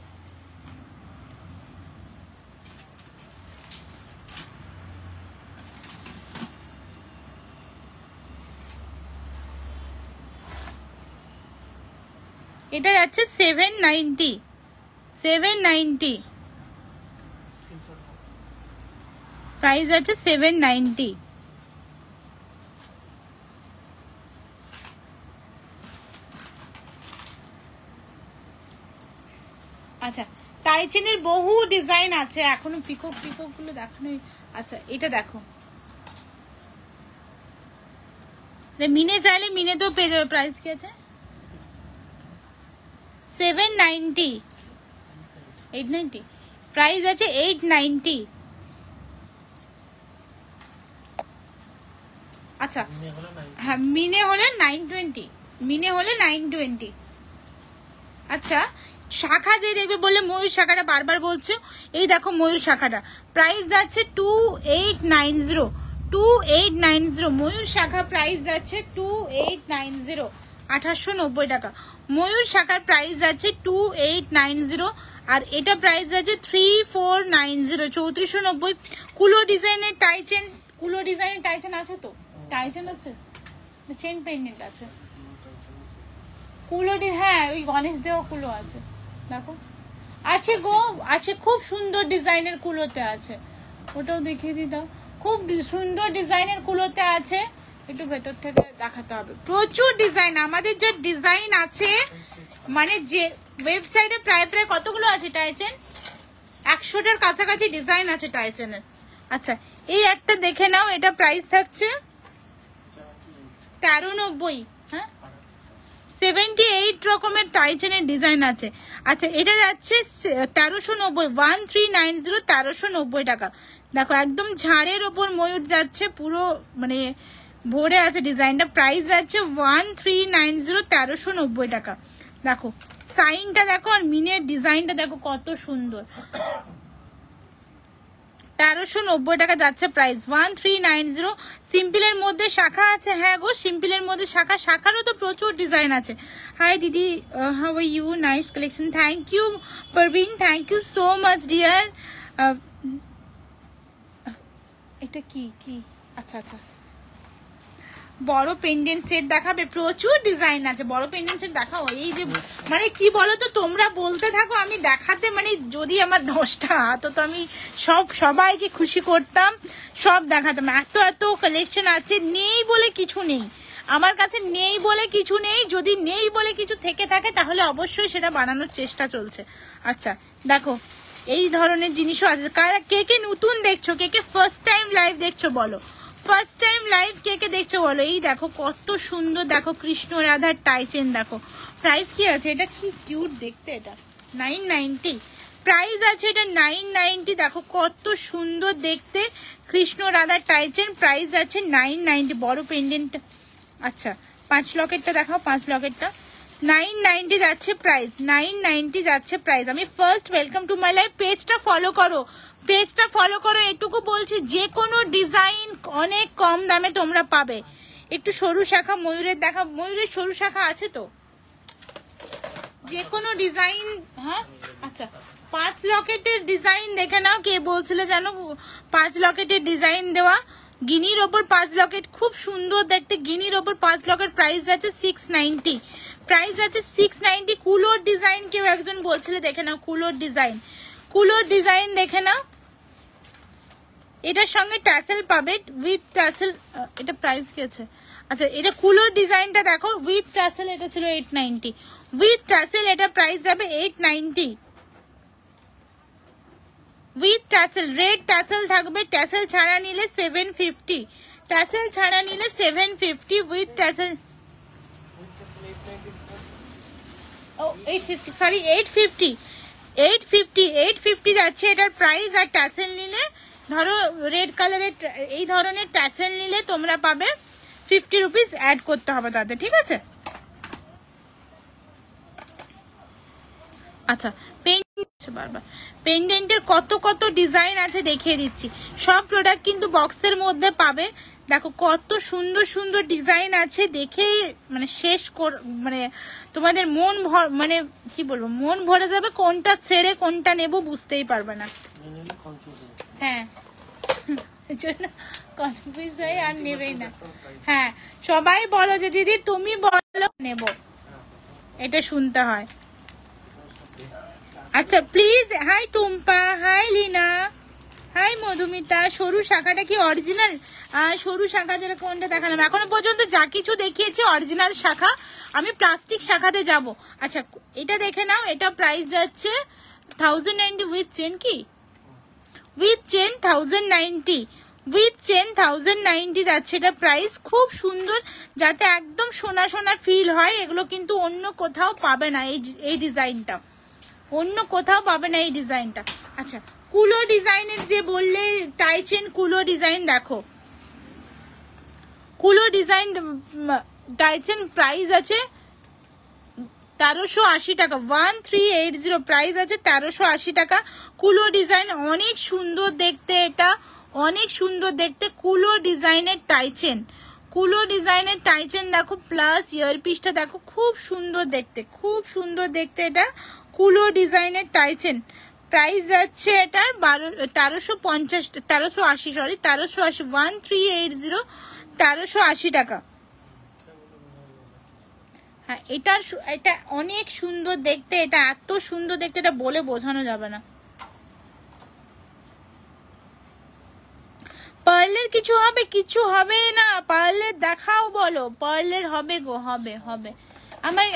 এটা যাচ্ছে 790, 790। প্রাইস আছে 790। আচ্ছা টাইচেনের বহু ডিজাইন আছে, এখনো পিকক পিকক গুলো দেখানো। আচ্ছা এটা দেখো, মিনে চাইলে মিনে তো পেয়ে যাবে। প্রাইস কি আছে? 790, 890। প্রাইস আছে 890। আচ্ছা হ্যাঁ, মিনে হলে 920, মিনে হলে 920। আচ্ছা শাখা যে দেবে বলে ময়ূর শাখাটা বারবার বলছো, এই দেখো ময়ূর শাখাটা প্রাইস যাচ্ছে 2890, 2890। ময়ূর শাখা প্রাইস যাচ্ছে 2890, 2890 টাকা। ময়ূর শাখার প্রাইস যাচ্ছে 2890, আর এটা প্রাইস যাচ্ছে 3490, 3490। কুলো ডিজাইনের টাইচেন, কুলো ডিজাইনের টাইচেন আছে তো? টাইচেন আছে, চেন পেন্ডেন্ট আছে, কুলো হ্যাঁ ওই গণেশ দেওয়া কুলো আছে, দেখো আছে গো, আছে খুব সুন্দর ডিজাইনের কুলোতে আছে। ওটাও দেখিয়ে দিই দাও, খুব সুন্দর ডিজাইনের কুলোতে আছে। একটু ভেতর থেকে দেখাতে হবে, প্রচুর ডিজাইন আমাদের যে ডিজাইন আছে, মানে যে ওয়েবসাইটে প্রায় প্রায় কতগুলো আছে টাইচেন, 100টার কাছাকাছি ডিজাইন আছে টাইচেনের। আচ্ছা এই একটা দেখে নাও, এটা প্রাইস থাকছে 1390। হ্যাঁ 78 রকমের টাইচেনের ডিজাইন আছে। আচ্ছা এটা যাচ্ছে 1390, 1390, 1390 টাকা। দেখো একদম ঝাড়ের ওপর ময়ূর যাচ্ছে, পুরো মানে ভরে আছে ডিজাইনটা। প্রাইস যাচ্ছে 1390, 1390 টাকা। দেখো সাইনটা দেখো, আর মিনের ডিজাইনটা দেখো কত সুন্দর। 1390 টাকা যাচ্ছে প্রাইস, 1390। সিম্পলের মধ্যে শাখা আছে, হ্যাঁ গো সিম্পলের মধ্যে শাখা, শাখারও তো প্রচুর ডিজাইন আছে। হাই দিদি, how are you? Nice collection, thank you Parvin, thank you so much dear. এটা কি কি? আচ্ছা আচ্ছা বড় পেন্ডেন্ট সেট দেখাবে, প্রচুর ডিজাইন আছে, বড় পেন্ডেন্ট সেট দেখাও। এই যে মানে কি বলো তো, তোমরা বলতে থাকো আমি দেখাতে, মানে যদি আমার 10টা হাত তো আমি সবাইকে খুশি করতাম, সব দেখাতাম। এত এত কালেকশন আছে, নেই বলে কিছু নেই আমার কাছে, নেই বলে কিছু নেই। যদি নেই বলে কিছু থেকে থাকে তাহলে অবশ্যই সেটা বানানোর চেষ্টা চলছে। আচ্ছা দেখো এই ধরনের জিনিসও আছে। কারা কে কে নতুন দেখছো, কে কে ফার্স্ট টাইম লাইভ দেখছো বলো, ফার্স্ট টাইম লাইভ কে কে দেখছো বলো। এই দেখো কত সুন্দর, দেখো কৃষ্ণ রাধার টাইচেন দেখো। প্রাইস কি আছে? এটা কি কিউট দেখতে, এটা 990 প্রাইস আছে, এটা 990। দেখো কত সুন্দর দেখতে কৃষ্ণ রাধার টাইচেন, প্রাইস আছে 990। বড় পেন্ডেন্ট। আচ্ছা 5 লকেটটা দেখাও, 5 লকেটটা 990 যাচ্ছে প্রাইস, 990 যাচ্ছে প্রাইস। আমি first welcome to my life, পেজটা ফলো করো, পেজটা ফলো করো। এটুকু বলছি, যে কোনো ডিজাইন অনেক কম দামে তোমরা পাবে। একটু সরু শাখা ময়ূরের দেখা, ময়ূরের সরু শাখা আছে তো, যে কোনো ডিজাইন। হ্যাঁ আচ্ছা 5 লকেটের ডিজাইন দেখে নাও। কে বলছিলে জানো 5 লকেটের ডিজাইন দেওয়া? গিনির ওপর 5 লকেট, খুব সুন্দর দেখতে। গিনির ওপর 5 লকেট, প্রাইস আছে 690, প্রাইস আছে 690। কুলোর ডিজাইন কেউ একজন বলছিলে, দেখে নাও কুলোর ডিজাইন, কুলোর ডিজাইন দেখে নাও। এটার সঙ্গে ট্যাসেল পাবে, উইথ ট্যাসেল। এটা প্রাইস কি আছে? আচ্ছা এটা কুলোর ডিজাইনটা দেখো, উইথ ট্যাসেল এটা ছিল 890, উইথ ট্যাসেল এটা প্রাইস যাবে 890। উইথ ট্যাসেল, রেড ট্যাসেল থাকবে, ট্যাসেল ছাড়া নিলে 750, ট্যাসেল ছাড়া নিলে 750, উইথ ট্যাসেল ও 850, সরি 850 যাচ্ছে এটার প্রাইস। আর ট্যাসেল নিলে ধরো রেড কালারের এই ধরনের ট্যাসেল নিলে তোমরা পাবে 50 রুপিস অ্যাড করতে হবে তাতে, ঠিক আছে? আচ্ছা, পেন্ডেন্টের কত কত ডিজাইন আছে দেখিয়ে দিচ্ছি। সব প্রোডাক্ট কিন্তু বক্সের মধ্যে পাবে। দেখো কত সুন্দর সুন্দর ডিজাইন আছে, দেখে মানে মানে তোমাদের মন মানে কি বলবো, মন ভরে যাবে। কোনটা ছেড়ে কোনটা নেব বুঝতেই পারবে না। হ্যাঁ, কনফিউজ হয়ে আর নেবেই না। হ্যাঁ, সবাই বলো যে দিদি তুমি বলো নেব, এটা শুনতে হয়। আচ্ছা please, hi Tumpa, hi Lina, hi Madhumita. সরু শাখাটা কি অরিজিনাল? সরু শাখা যেটা কোনটা দেখালাম, এখনো পর্যন্ত যা কিছু দেখিয়েছি অরিজিনাল শাখা। আমি প্লাস্টিক শাখাতে যাব। আচ্ছা এটা দেখে নাও, এটা প্রাইস যাচ্ছে 1090 উইথ চেন। কি উইথ চেন 1090, উইথ চেন 1090 যাচ্ছে এটা প্রাইস। খুব সুন্দর, যাতে একদম সোনা সোনা ফিল হয়। এগুলো কিন্তু অন্য কোথাও পাবে না, এই ডিজাইনটা অন্য কোথাও পাবে না এই ডিজাইনটা। আচ্ছা কুলো ডিজাইনের যে বললে টাই চেন কুলো ডিজাইন, দেখো কুলো ডিজাইন টাই চেন প্রাইস আছে 1380 টাকা, 1380 প্রাইস আছে 1380 টাকা। কুলো ডিজাইন অনেক সুন্দর দেখতে, এটা অনেক সুন্দর দেখতে। কুলো ডিজাইনের টাই চেন, কুলো ডিজাইনের টাই চেন দেখো, প্লাস ইয়ারপিসটা দেখো, খুব সুন্দর দেখতে, খুব সুন্দর দেখতে। এটা কুলো ডিজাইনের টাই চেন, প্রাইস যাচ্ছে এটার 1380, সরি 1380, 1380, 1380 টাকা। হ্যাঁ এটা অনেক সুন্দর দেখতে, এটা এত সুন্দর দেখতে, এটা বলে বোঝানো যাবে না। পার্লের কিছু হবে? কিছু হবে না, পার্লের দেখাও বলো। পার্লের হবে গো, হবে হবে।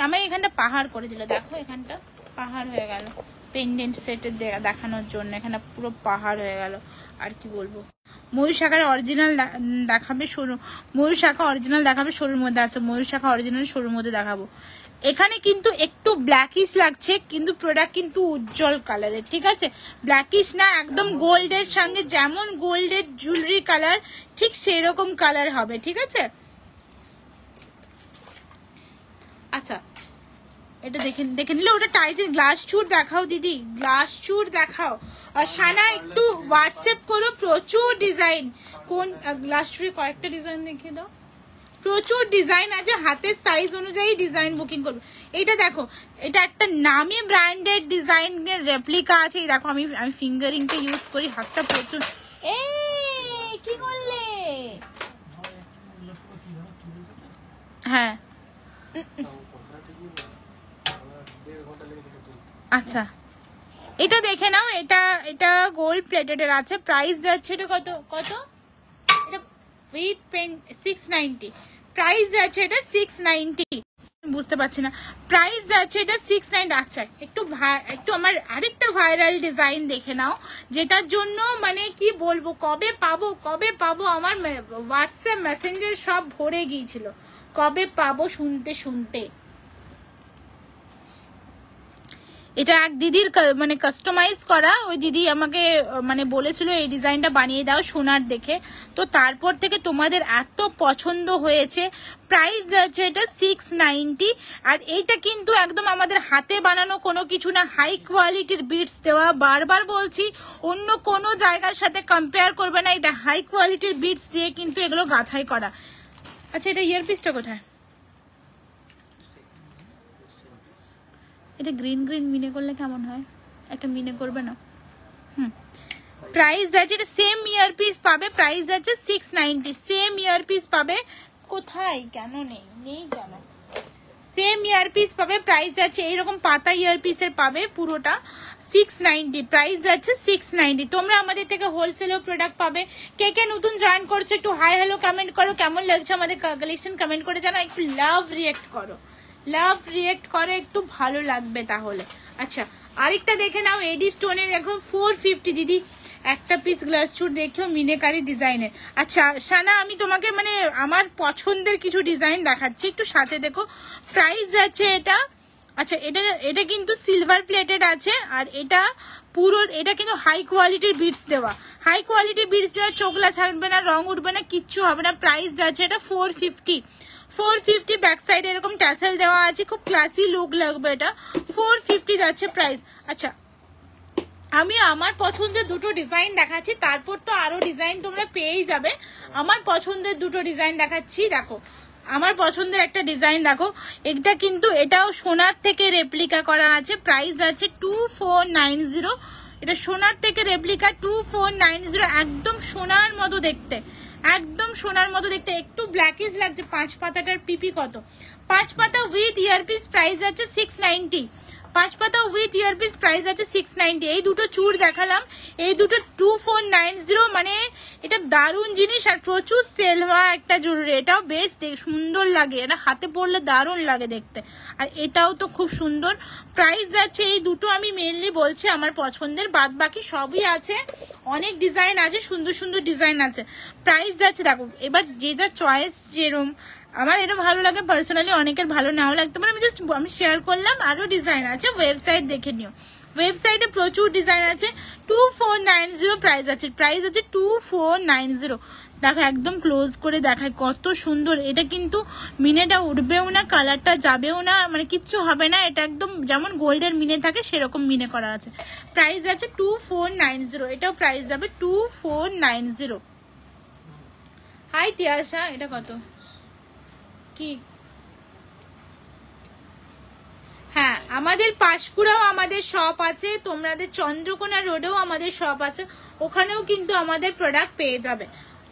আমার এখানটা পাহাড় করে দিল, দেখো এখানটা পাহাড় হয়ে গেল পেন্ডেন্ট সেটের দেখানোর জন্য, এখানে পুরো পাহাড় হয়ে গেল। আর কি বলবো, ময়ূর শাখার অরিজিনাল দেখাবে সরু, ময়ূর শাখা অরিজিনাল দেখাবে সরুর মধ্যে আছে, ময়ূর শাখা অরিজিনাল সরুর মধ্যে দেখাবো। এখানে কিন্তু একটু ব্ল্যাকিশ লাগছে, কিন্তু প্রোডাক্ট কিন্তু উজ্জ্বল কালারের, ঠিক আছে? ব্ল্যাকিশ না, একদম গোল্ডের সঙ্গে যেমন গোল্ডের জুয়েলারি কালার ঠিক সেই রকম কালার হবে, ঠিক আছে? আচ্ছা এটা দেখে নিলে। ওটা টাইজের গ্লাস চুর দেখাও দিদি, গ্লাস চুর দেখাও। আর সানা একটু হোয়াটসঅ্যাপ করো, প্রচুর ডিজাইন। কোন গ্লাস চুরে কয়েকটা ডিজাইন দেখিয়ে দাও, প্রচুর ডিজাইন আছে, হাতের সাইজ অনুযায়ী ডিজাইন বুকিং করবে। এটা দেখো, এটা একটা নামি ব্র্যান্ডেড ডিজাইনের রেপ্লিকা আছে। এই দেখো, আমি ফিঙ্গারিংটা ইউজ করি, হাতটা প্রচুর। এই কি করলে? হ্যাঁ আচ্ছা এটা দেখে নাও, এটা গোল্ড প্লেটেড আছে। প্রাইস যাচ্ছে এটা কত কত, এটা উইথ পেন 690, প্রাইস যাচ্ছে এটা 690। বুঝতে পারছি না, প্রাইস যাচ্ছে এটা 690। আচ্ছা একটু আমার আরেকটা ভাইরাল ডিজাইন দেখে নাও, যেটার জন্য মানে কি বলবো, কবে পাবো আমার হোয়াটসঅ্যাপ মেসেঞ্জার সব ভরে গিয়েছিল, কবে পাবো শুনতে। এটা এক দিদির মানে কাস্টমাইজ করা, ওই দিদি আমাকে মানে বলেছিল এই ডিজাইনটা বানিয়ে দাও সোনার দেখে, তো তারপর থেকে তোমাদের এত পছন্দ হয়েছে। প্রাইস যাচ্ছে এটা 690। আর এইটা কিন্তু একদম আমাদের হাতে বানানো কোনো কিছু না, হাই কোয়ালিটির বিটস দেওয়া। বারবার বলছি, অন্য কোনো জায়গার সাথে কম্পেয়ার করবে না, এটা হাই কোয়ালিটির বিটস দিয়ে কিন্তু এগুলো গাঁথাই করা। আচ্ছা এটা ইয়ারপিসটা কোথায়? এটা গ্রিন মিনে করলে কেমন হয়? একটা মিনে করবে না? প্রাইস যাচ্ছে, এটা সেম ইয়ারপিস পাবে, প্রাইস যাচ্ছে 690, সেম ইয়ারপিস পাবে। কোথায় কেন নেই কেন? সেম ইয়ারপিস পাবে, প্রাইস যাচ্ছে এইরকম পাতা ইয়ারপিসের পাবে, পুরোটা 690, প্রাইস যাচ্ছে 690। তোমরা আমাদের থেকে হোলসেলেও প্রোডাক্ট পাবে। কে নতুন জয়েন করছো একটু হাই হ্যালো কমেন্ট করো, কেমন লাগছে আমাদের কালেকশন কমেন্ট করে জানাও, একটু লাভ রিয়েক্ট করো, একটু ভালো লাগবে তাহলে। আচ্ছা আরেকটা দেখে নাও, এডি স্টোনের এখন 450 দিদি, একটা পিস গ্লাস চুট দেখেও মিনেকারি ডিজাইনের। আচ্ছা সানা, আমি তোমাকে মানে আমার পছন্দের কিছু ডিজাইন দেখাচ্ছি, একটু সাথে দেখো। প্রাইস যাচ্ছে এটা আচ্ছা এটা কিন্তু সিলভার প্লেটেড আছে, আর এটা পুরো এটা কিন্তু হাই কোয়ালিটির বিটস দেওয়া, হাই কোয়ালিটির বিটস দেওয়া, চোখলা ছাড়বে না, রং উঠবে না, কিচ্ছু হবে না। প্রাইস যাচ্ছে এটা 450 ব্যাক সাইডে এরকম ট্যাসেল দেওয়া আছে, খুব ক্লাসি লুক লাগবে এটা। 450 যাচ্ছে প্রাইস। আচ্ছা আমি আমার পছন্দের দুটো ডিজাইন দেখাচ্ছি, তারপর তো আরো ডিজাইন তোমরা পেয়েই যাবে। আমার পছন্দের দুটো ডিজাইন দেখাচ্ছি। দেখো আমার পছন্দের একটা ডিজাইন দেখো, এটা কিন্তু এটাও সোনার থেকে রেপ্লিকা করা আছে। প্রাইস আছে 2490। এটা সোনার থেকে রেপ্লিকা 2490, একদম সোনার মতো দেখতে, একদম সোনার মতো দেখতে। একটু ব্ল্যাকিশ লাগছে। 5 পাতাটার পিপি কত? 5 পাতা উইথ ইয়ারপিস প্রাইস আছে 690। 5 পাতা উইথ ইয়ারপিস প্রাইস আছে 690। এই দুটো চুড় দেখালাম, এই দুটো 2490। মানে এটা দারুণ জিনিস আর প্রচুর সেল হওয়া একটা জুয়েলারি। এটাও বেশ সুন্দর লাগে, এটা হাতে পরলে দারুণ লাগে দেখতে। আর এটাও তো খুব সুন্দর। প্রাইস যাচ্ছে এই দুটো আমি মেনলি বলছি আমার পছন্দের, বাদ বাকি সবই আছে, অনেক ডিজাইন আছে, সুন্দর সুন্দর ডিজাইন আছে। প্রাইস যাচ্ছে দেখো, এবার যে যা চয়েস যেরম। আমার এটা ভালো লাগে পার্সোনালি, অনেকের ভালো নাও লাগতে পারে, আমি শেয়ার করলাম। আরো ডিজাইন আছে, ওয়েবসাইট দেখে নিও, ওয়েবসাইটে প্রচুর ডিজাইন আছে। 2490 প্রাইস আছে, প্রাইস আছে 2490। দেখো একদম ক্লোজ করে দেখায় কত সুন্দর। এটা কিন্তু মিনেটা উঠবেও না, কালারটা যাবেও না, মানে কিচ্ছু হবে না। এটা একদম যেমন গোল্ডের মিনে থাকে সেরকম মিনে করা আছে। প্রাইস আছে 2490। এটাও প্রাইস যাবে 2490। হাই তিয়াশা, এটা কত কি? হ্যাঁ আমাদের পাঁশকুড়াও আমাদের শপ আছে, তোমাদের চন্দ্রকোনা রোডেও আমাদের শপ আছে, ওখানেও কিন্তু আমাদের প্রোডাক্ট পেয়ে যাবে,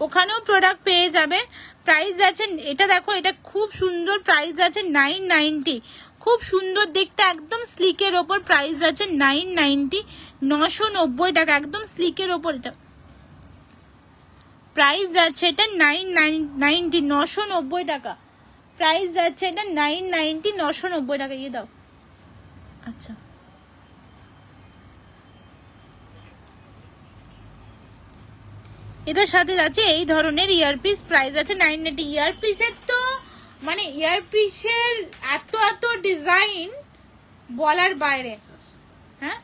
ওখানেও প্রোডাক্ট পেয়ে যাবে। প্রাইস আছে এটা দেখো, এটা খুব সুন্দর। প্রাইস আছে 990, খুব সুন্দর দেখতে, একদম স্লিকের ওপর। প্রাইস আছে 990, 990 টাকা, একদম স্লিকের ওপর। এটা প্রাইস যাচ্ছে এটা 990, 990 টাকা। প্রাইস যাচ্ছে এটা 990, 990 টাকা। ইয়ে দাও। আচ্ছা এটার সাথে যাচ্ছে এই ধরনের ইয়ারপিস। প্রাইস আছে 990। ইয়ারপিসের তো মানে ইয়ারপিসের এত এত ডিজাইন বলার বাইরে। হ্যাঁ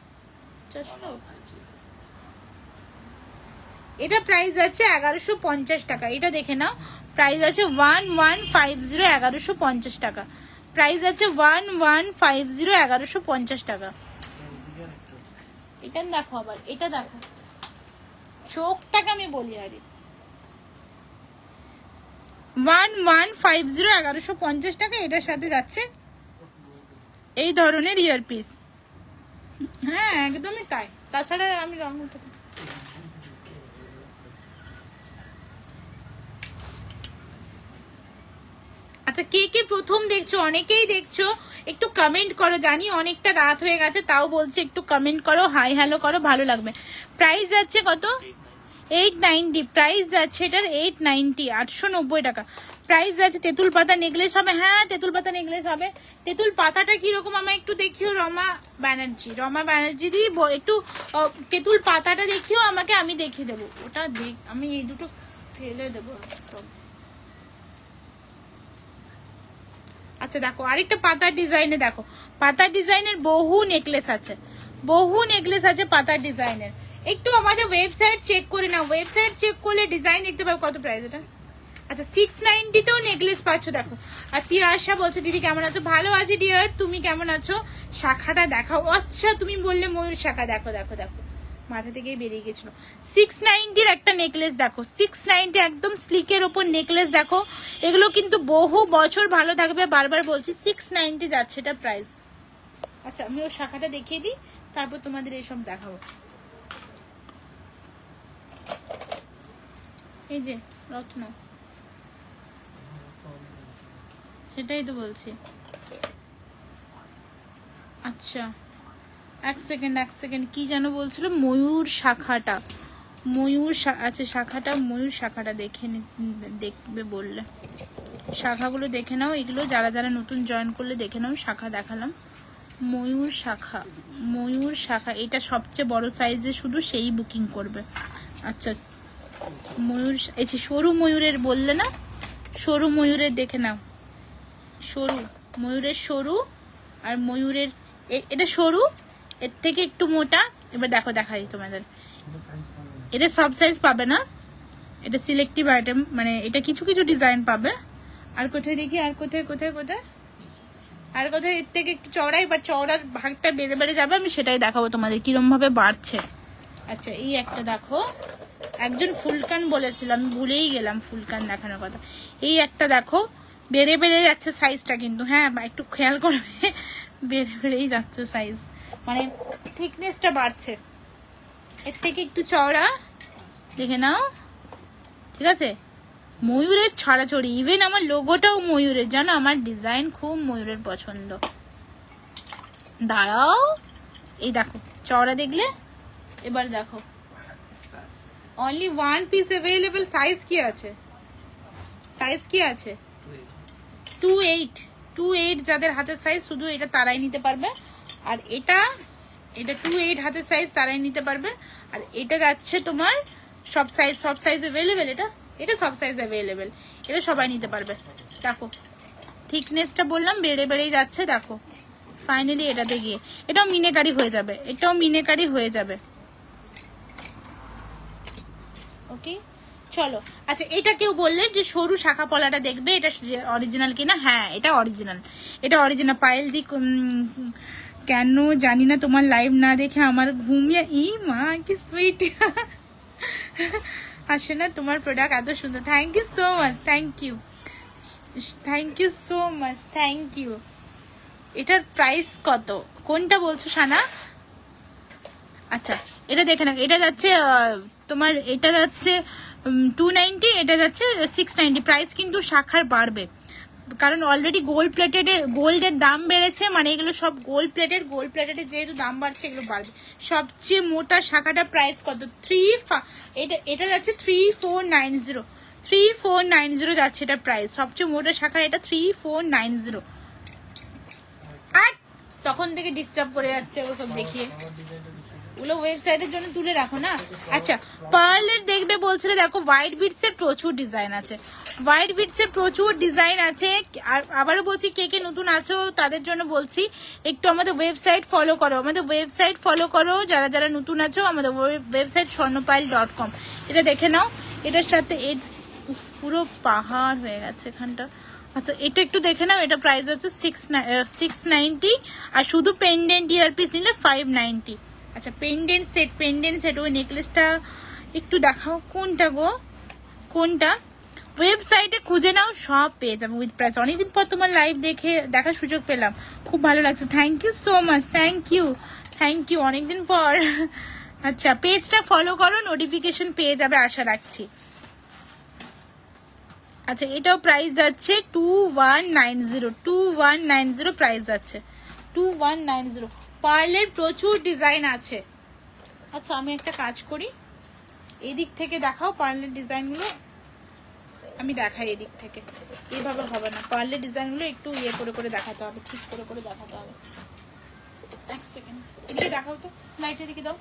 এটা প্রাইস আছে 1150 টাকা। এটা দেখে নাও, প্রাইস আছে 1150, 1150 টাকা। প্রাইস আছে 1150, 1150 টাকা। এটা দেখো, আবার এটা দেখো, চোখটাকে আমি বলি আরে। 1150, 1150 টাকা। এটার সাথে যাচ্ছে এই ধরনের ইয়ারপিস। হ্যাঁ একদমই তাই, তাছাড়া আমি রং উঠাতে। আচ্ছা কে কে প্রথম দেখছো? অনেকেই দেখছো, একটু কমেন্ট করো। জানি অনেকটা রাত হয়ে গেছে, তাও বলছি একটু কমেন্ট করো, হাই হ্যালো করো, ভালো লাগবে। প্রাইস যাচ্ছে কত? 890। প্রাইস যাচ্ছে এটার 890, 890 টাকা। প্রাইস যাচ্ছে। তেঁতুল পাতা নেকলেস হবে? হ্যাঁ তেঁতুল পাতা নেকলেস হবে। তেঁতুল পাতাটা কিরকম আমায় একটু দেখিও রমা ব্যানার্জি। রমা ব্যানার্জি দি একটু তেঁতুল পাতাটা দেখিও আমাকে, আমি দেখিয়ে দেবো। ওটা আমি এই দুটো ফেলে দেবো। আচ্ছা দেখো আরেকটা পাতার ডিজাইনে, দেখো পাতার ডিজাইনের বহু নেকলেস আছে, বহু নেকলেস আছে পাতার ডিজাইনের। একটু আমাদের ওয়েবসাইট চেক করে নাও, ওয়েবসাইট চেক করলে ডিজাইন দেখতে পাবো। কত প্রাইস এটা? আচ্ছা 690 তেও নেকলেস পাচ্ছ। দেখো আর তিয়াশা বলছে দিদি কেমন আছো? ভালো আছি ডিয়ার, তুমি কেমন আছো? শাখাটা দেখাও। আচ্ছা তুমি বললে ময়ূর শাখা, দেখো দেখো দেখো, মাথা থেকেই বেরিয়ে গেছিল। 690 একটা নেকলেস দেখো, 690 একদম স্লিকের ওপর নেকলেস দেখো। এগুলো কিন্তু বহু বছর ভালো থাকবে, বারবার বলছি। 690 যাচ্ছে এটা প্রাইস। আচ্ছা আমি ওর শাখাটা দেখিয়ে দিই, তারপর তোমাদের এইসব দেখাবো। এই যে রত্ন, সেটাই তো বলছি। আচ্ছা এক সেকেন্ড কি যেন বলছিল? ময়ূর শাখাটা, ময়ূর আচ্ছা শাখাটা, ময়ূর শাখাটা দেখবে বললে। শাখাগুলো দেখে নাও, এগুলো যারা যারা নতুন জয়েন করলে দেখে নাও। শাখা দেখালাম, ময়ূর শাখা, ময়ূর শাখা। এটা সবচেয়ে বড় সাইজে, শুধু সেই বুকিং করবে। আচ্ছা ময়ূর, এই যে সরু ময়ূরের বললে না, সরু ময়ূরের দেখে নাও, সরু ময়ূরের সরু আর ময়ূরের এটা সরু, এর থেকে একটু মোটা। এবার দেখো দেখাই তোমাদের, এটা সব সাইজ পাবে না, এটা সিলেক্টিভ আইটেম, মানে এটা কিছু কিছু ডিজাইন পাবে। আর কোথায় দেখি, আর কোথায় কোথায় কোথায় আর কোথায় এর থেকে একটু চওড়াই, বা চওড়ার ভাগটা বেড়ে বেড়ে যাবে, আমি সেটাই দেখাবো তোমাদের কিরম ভাবে বাড়ছে। আচ্ছা এই একটা দেখো, একজন ফুলকান বলেছিল, আমি ভুলেই গেলাম ফুলকান দেখানোর কথা। এই একটা দেখো বেড়ে বেড়ে যাচ্ছে সাইজটা, কিন্তু হ্যাঁ একটু খেয়াল করবে, বেড়ে বেড়েই যাচ্ছে সাইজ, মানে থিকনেসটা বাড়ছে। এর থেকে একটু চওড়া দেখে নাও, ঠিক আছে। ময়ূরের ছড়াছড়ি, ইভেন আমার লোগোটাও ময়ূরের, জানো আমার ডিজাইন খুব ময়ূরের পছন্দ। দাঁড়াও, এই দেখো চওড়া দেখলে, এবার দেখো অনলি 1 পিস অ্যাভেলেবল। সাইজ কি আছে, সাইজ কি আছে 28 যাদের হাতের সাইজ শুধু এটা তারাই নিতে পারবে। আর এটা 28 হাতের সাইজ তারাই নিতে পারবে। আর এটা যাচ্ছে তোমার সব সাইজ অ্যাভেলেবেল, এটা সব সাইজ অ্যাভেলেবেল, এটা সবাই নিতে পারবে। দেখো থিকনেসটা বললাম বেড়ে বেড়েই যাচ্ছে, দেখো ফাইনালি এটাতে গিয়ে এটাও মিনেকারি হয়ে যাবে, এটাও মিনেকারি হয়ে যাবে। ওকে চলো। আচ্ছা এটা কেউ বললে যে সরু শাখা পলাটা দেখবে, এটা অরিজিনাল কিনা? হ্যাঁ এটা অরিজিনাল, এটা অরিজিনাল। পায়েল দি কেন জানি না তোমার লাইভ না দেখে আমার ঘুমিয়ে, ই মা কি সুইট আসে না তোমার প্রোডাক্ট এত সুন্দর। Thank you so much, thank you so much, thank you. এটার প্রাইস কত, কোনটা বলছো সানা? আচ্ছা এটা দেখে না, এটা যাচ্ছে তোমার, এটা যাচ্ছে 290, এটা যাচ্ছে 690। প্রাইস কিন্তু শাখার বাড়বে, কারণ অলরেডি গোল্ডের দাম বেড়েছে, মানে এগুলো সব গোল্ড প্লেটেড যেহেতু দাম বাড়ছে এগুলো বাড়বে। সবচেয়ে মোটা শাখাটা প্রাইস কত? এটা যাচ্ছে 3490 যাচ্ছে এটা প্রাইস। সবচেয়ে মোটা শাখা এটা 3490। আর তখন থেকে ডিস্টার্ব করে যাচ্ছে ওসব দেখিয়ে, ওগুলো ওয়েবসাইটের জন্য তুলে রাখো না। আচ্ছা পার্লের দেখবে বলছিলে, দেখো হোয়াইট বিটস এর প্রচুর ডিজাইন আছে, আর আবারও বলছি কে কে নতুন আছো তাদের জন্য বলছি একটু আমাদের ওয়েবসাইট ফলো করো, যারা যারা নতুন আছো আমাদের ওয়েবসাইট স্বর্ণপাইল.com, এটা দেখে নাও। এটার সাথে পুরো পাহাড় হয়ে গেছে এখানটা। আচ্ছা এটা একটু দেখে নাও, এটা প্রাইস আছে 690, আর শুধু পেন্ডেন্ট ইয়ারপিস নিলে 590। আচ্ছা পেন্ডেন্ট সেট ওই নেকলেসটা একটু দেখাও, কোনটা গো, কোনটা? ওয়েবসাইটে খুঁজে নাও, সব পেয়ে যাবে উইথ প্রাইস। অনেকদিন পর তোমার লাইভ দেখার সুযোগ পেলাম, খুব ভালো লাগছে। Thank you so much, thank you অনেকদিন পর। আচ্ছা পেজটা ফলো করো, নোটিফিকেশন পেয়ে যাবে আশা রাখছি। আচ্ছা এটাও প্রাইস যাচ্ছে 2190 প্রাইস যাচ্ছে 2190। পার্লের প্রচুর ডিজাইন আছে। আচ্ছা আমি একটা কাজ করি, এদিক থেকে দেখাও পার্লের ডিজাইনগুলো, আমি দেখাই এদিক থেকে, এইভাবে হবে না, পার্লের ডিজাইনগুলো একটু ইয়ে করে দেখাতে হবে, ঠিক করে দেখাতে হবে। এক সেকেন্ড এদিকে দেখাও তো, লাইট এদিকে দাও,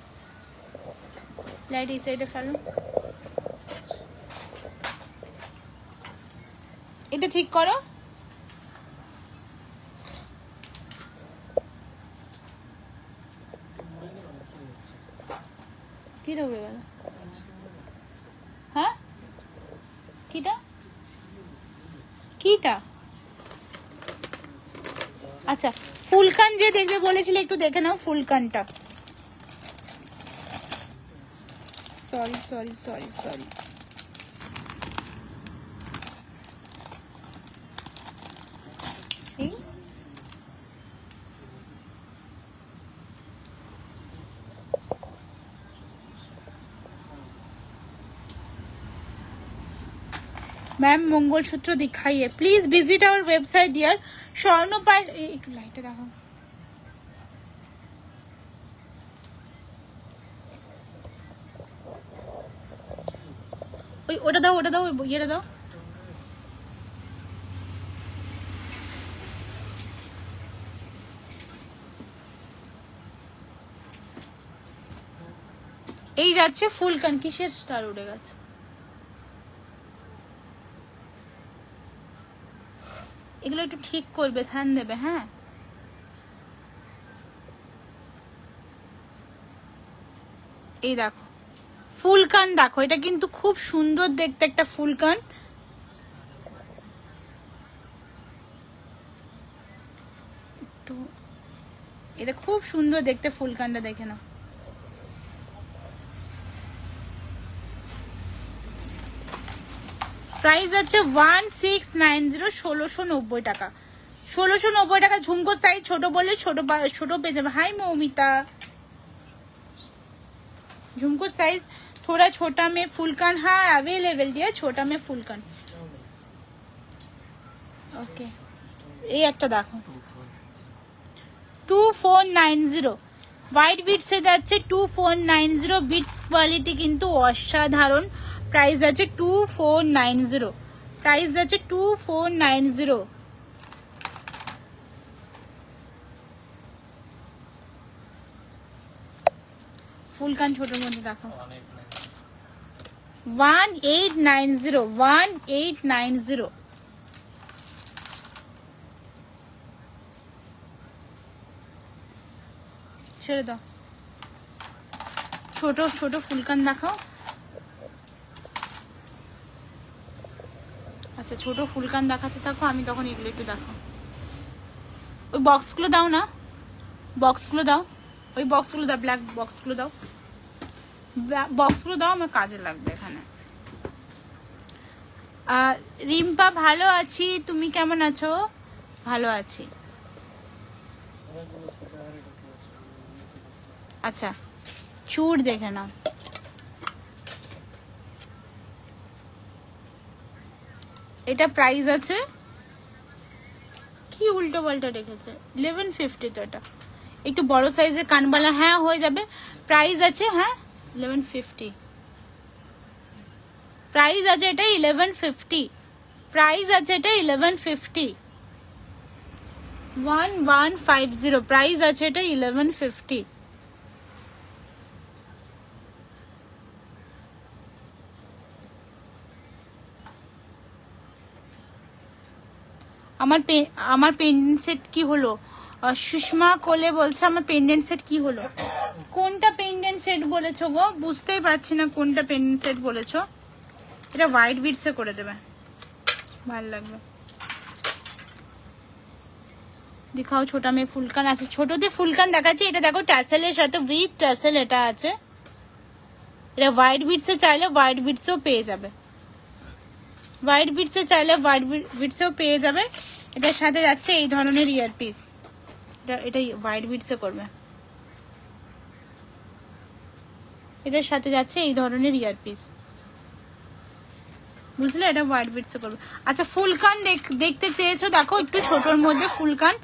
লাইট এই সাইডে ফেলো, এটা ঠিক করো। কি উড়ে গেল? হ্যাঁ কিটা? আচ্ছা ফুলকান যে দেখবে বলেছিলে একটু দেখে নাও ফুলকানটা। সরি मैम मंगलसूत्र दिखाइए please, visit our website dear Swarnapal. একটু লাইটে দেখো, ওটা দাও ইয়েটা দাও। এই যাচ্ছে ফুলকান, কিসের স্টার উঠে গেছে? এগুলো একটু ঠিক করবে, ধ্যান দেবে। হ্যাঁ এই দেখো ফুলকান, দেখো এটা কিন্তু খুব সুন্দর দেখতে একটা ফুলকান। এটা খুব সুন্দর দেখতে ফুলকানটা, দেখে নাও। প্রাইস আছে 1690, 1690 টাকা, 1690 টাকা। ঝুমকো সাইজ ছোট বলে ছোট পেয়ে যাবে। हाय मौमिता, झुमको साइज थोड़ा छोटा में फुलकान हाँ अवेलेबल दिया, छोटा में फुलकान। ओके এই একটা দেখো 2490 হোয়াইট বিটস এ যাচ্ছে 2490। বিটস কোয়ালিটি কিন্তু অসাধারণ। প্রাইস আছে 2490, প্রাইস আছে 2490। ফুলকান ছোটর মধ্যে দেখো 1890, 1890। ছেড়ে দাও, ছোট ছোট ফুলকান দেখাও। আচ্ছা ছোট ফুলকান দেখাতে থাকো, আমি তখন এগুলো একটু দেখাও। ওই বক্সগুলো দাও না, বক্সগুলো দাও, ওই বক্সগুলো দাও, ব্ল্যাক বক্সগুলো দাও, বক্সগুলো দাও, আমার কাজে লাগবে এখানে। রিম্পা ভালো আছি, তুমি কেমন আছো? ভালো আছি। আচ্ছা চুড় দেখে নাও, এটা প্রাইস আছে কি উল্টো পাল্টা রেখেছে 1150। তো এটা একটু বড় সাইজের কানবালা, হ্যাঁ হয়ে যাবে। প্রাইস আছে হ্যাঁ 1150, প্রাইস আছে এটা 1150, প্রাইস আছে এটা 1150, 1150, প্রাইস আছে এটা 1150। আমার পেন্ডেন্ট সেট কি হলো? সুষমা কোলে বলছে আমার পেন্ডেন্ট সেট কি হলো। কোনটা পেন্ডেন্ট সেট বলেছো গো? বুঝতেই পারছি না কোনটা পেন্ডেন্ট সেট বলেছো। এটা হোয়াইট বিটসে করে দেবে, ভালো লাগবে। দেখাও ছোটা মে ফুলকান আছে, ছোটতে ফুলকান দেখাচ্ছি। এটা দেখো ট্যাসেলের সাথে উইথ ট্যাসেল এটা আছে। এটা হোয়াইট বিটসে চাইলে হোয়াইট বিটসও পেয়ে যাবে, হোয়াইট বিটসে চাইলে হোয়াইট বিটসেও পেয়ে যাবে। এটার সাথে যাচ্ছে এই ধরনের ইয়ারপিস, এটা হোয়াইট বিটসে করবে। এটার সাথে যাচ্ছে এই ধরনের ইয়ারপিস, বুঝলে? এটা হোয়াইট বিটসে করবে। আচ্ছা ফুলকান দেখতে চেয়েছো, দেখো একটু ছোটর মধ্যে ফুলকান।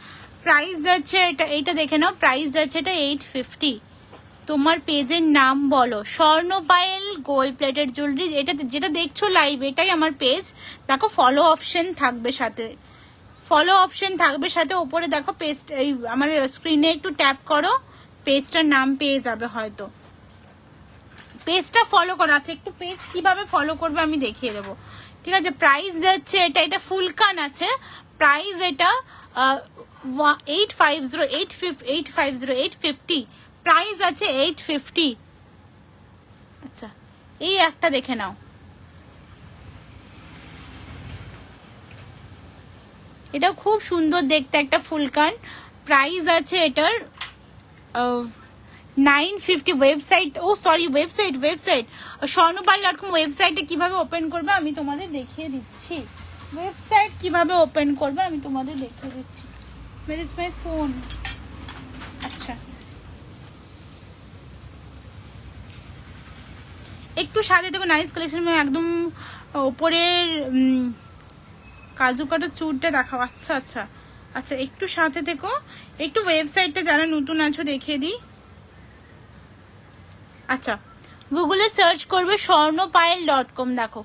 প্রাইস যাচ্ছে এটা দেখে নাও, প্রাইস যাচ্ছে এটা 850। তোমার পেজের নাম বলো। স্বর্ণপায়েল গোল্ড প্লেটেড জুয়েলারি, এটা যেটা দেখছো লাইভ এটাই আমার পেজ। দেখো ফলো অপশন থাকবে সাথে, ফলো অপশন থাকবে সাথে। উপরে দেখো পেজ, এই আমার স্ক্রিনে একটু ট্যাপ করো, পেজটার নাম পেয়ে যাবে হয়তো। পেজটা ফলো করা আছে, একটু পেজ কিভাবে ফলো করবে আমি দেখিয়ে দেবো, ঠিক আছে? প্রাইস যাচ্ছে এটা ফুলকান আছে। প্রাইস এটা 850, প্রাইস আছে 850। আচ্ছা এই একটা দেখে নাও, এটা খুব সুন্দর দেখতে একটা ফুলকান। প্রাইস আছে এটার 950। ওয়েবসাইট, ও সরি ওয়েবসাইট স্বর্ণপাল.com ওয়েবসাইটে কিভাবে ওপেন করবে আমি তোমাদের দেখিয়ে দিচ্ছি। ওয়েবসাইট কিভাবে ওপেন করবে আমি তোমাদের দেখিয়ে দিচ্ছি। মেরে মাই ফোন। আচ্ছা একটু সাথে দেখো নাইস কালেকশন, একদম ওপরের কাজু কাটার চুড়টা দেখাও। আচ্ছা আচ্ছা আচ্ছা একটু সাথে দেখো, একটু ওয়েবসাইটটা যারা নতুন আছো দেখিয়ে দিই। আচ্ছা গুগলে সার্চ করবে স্বর্ণপায়েল.com, দেখো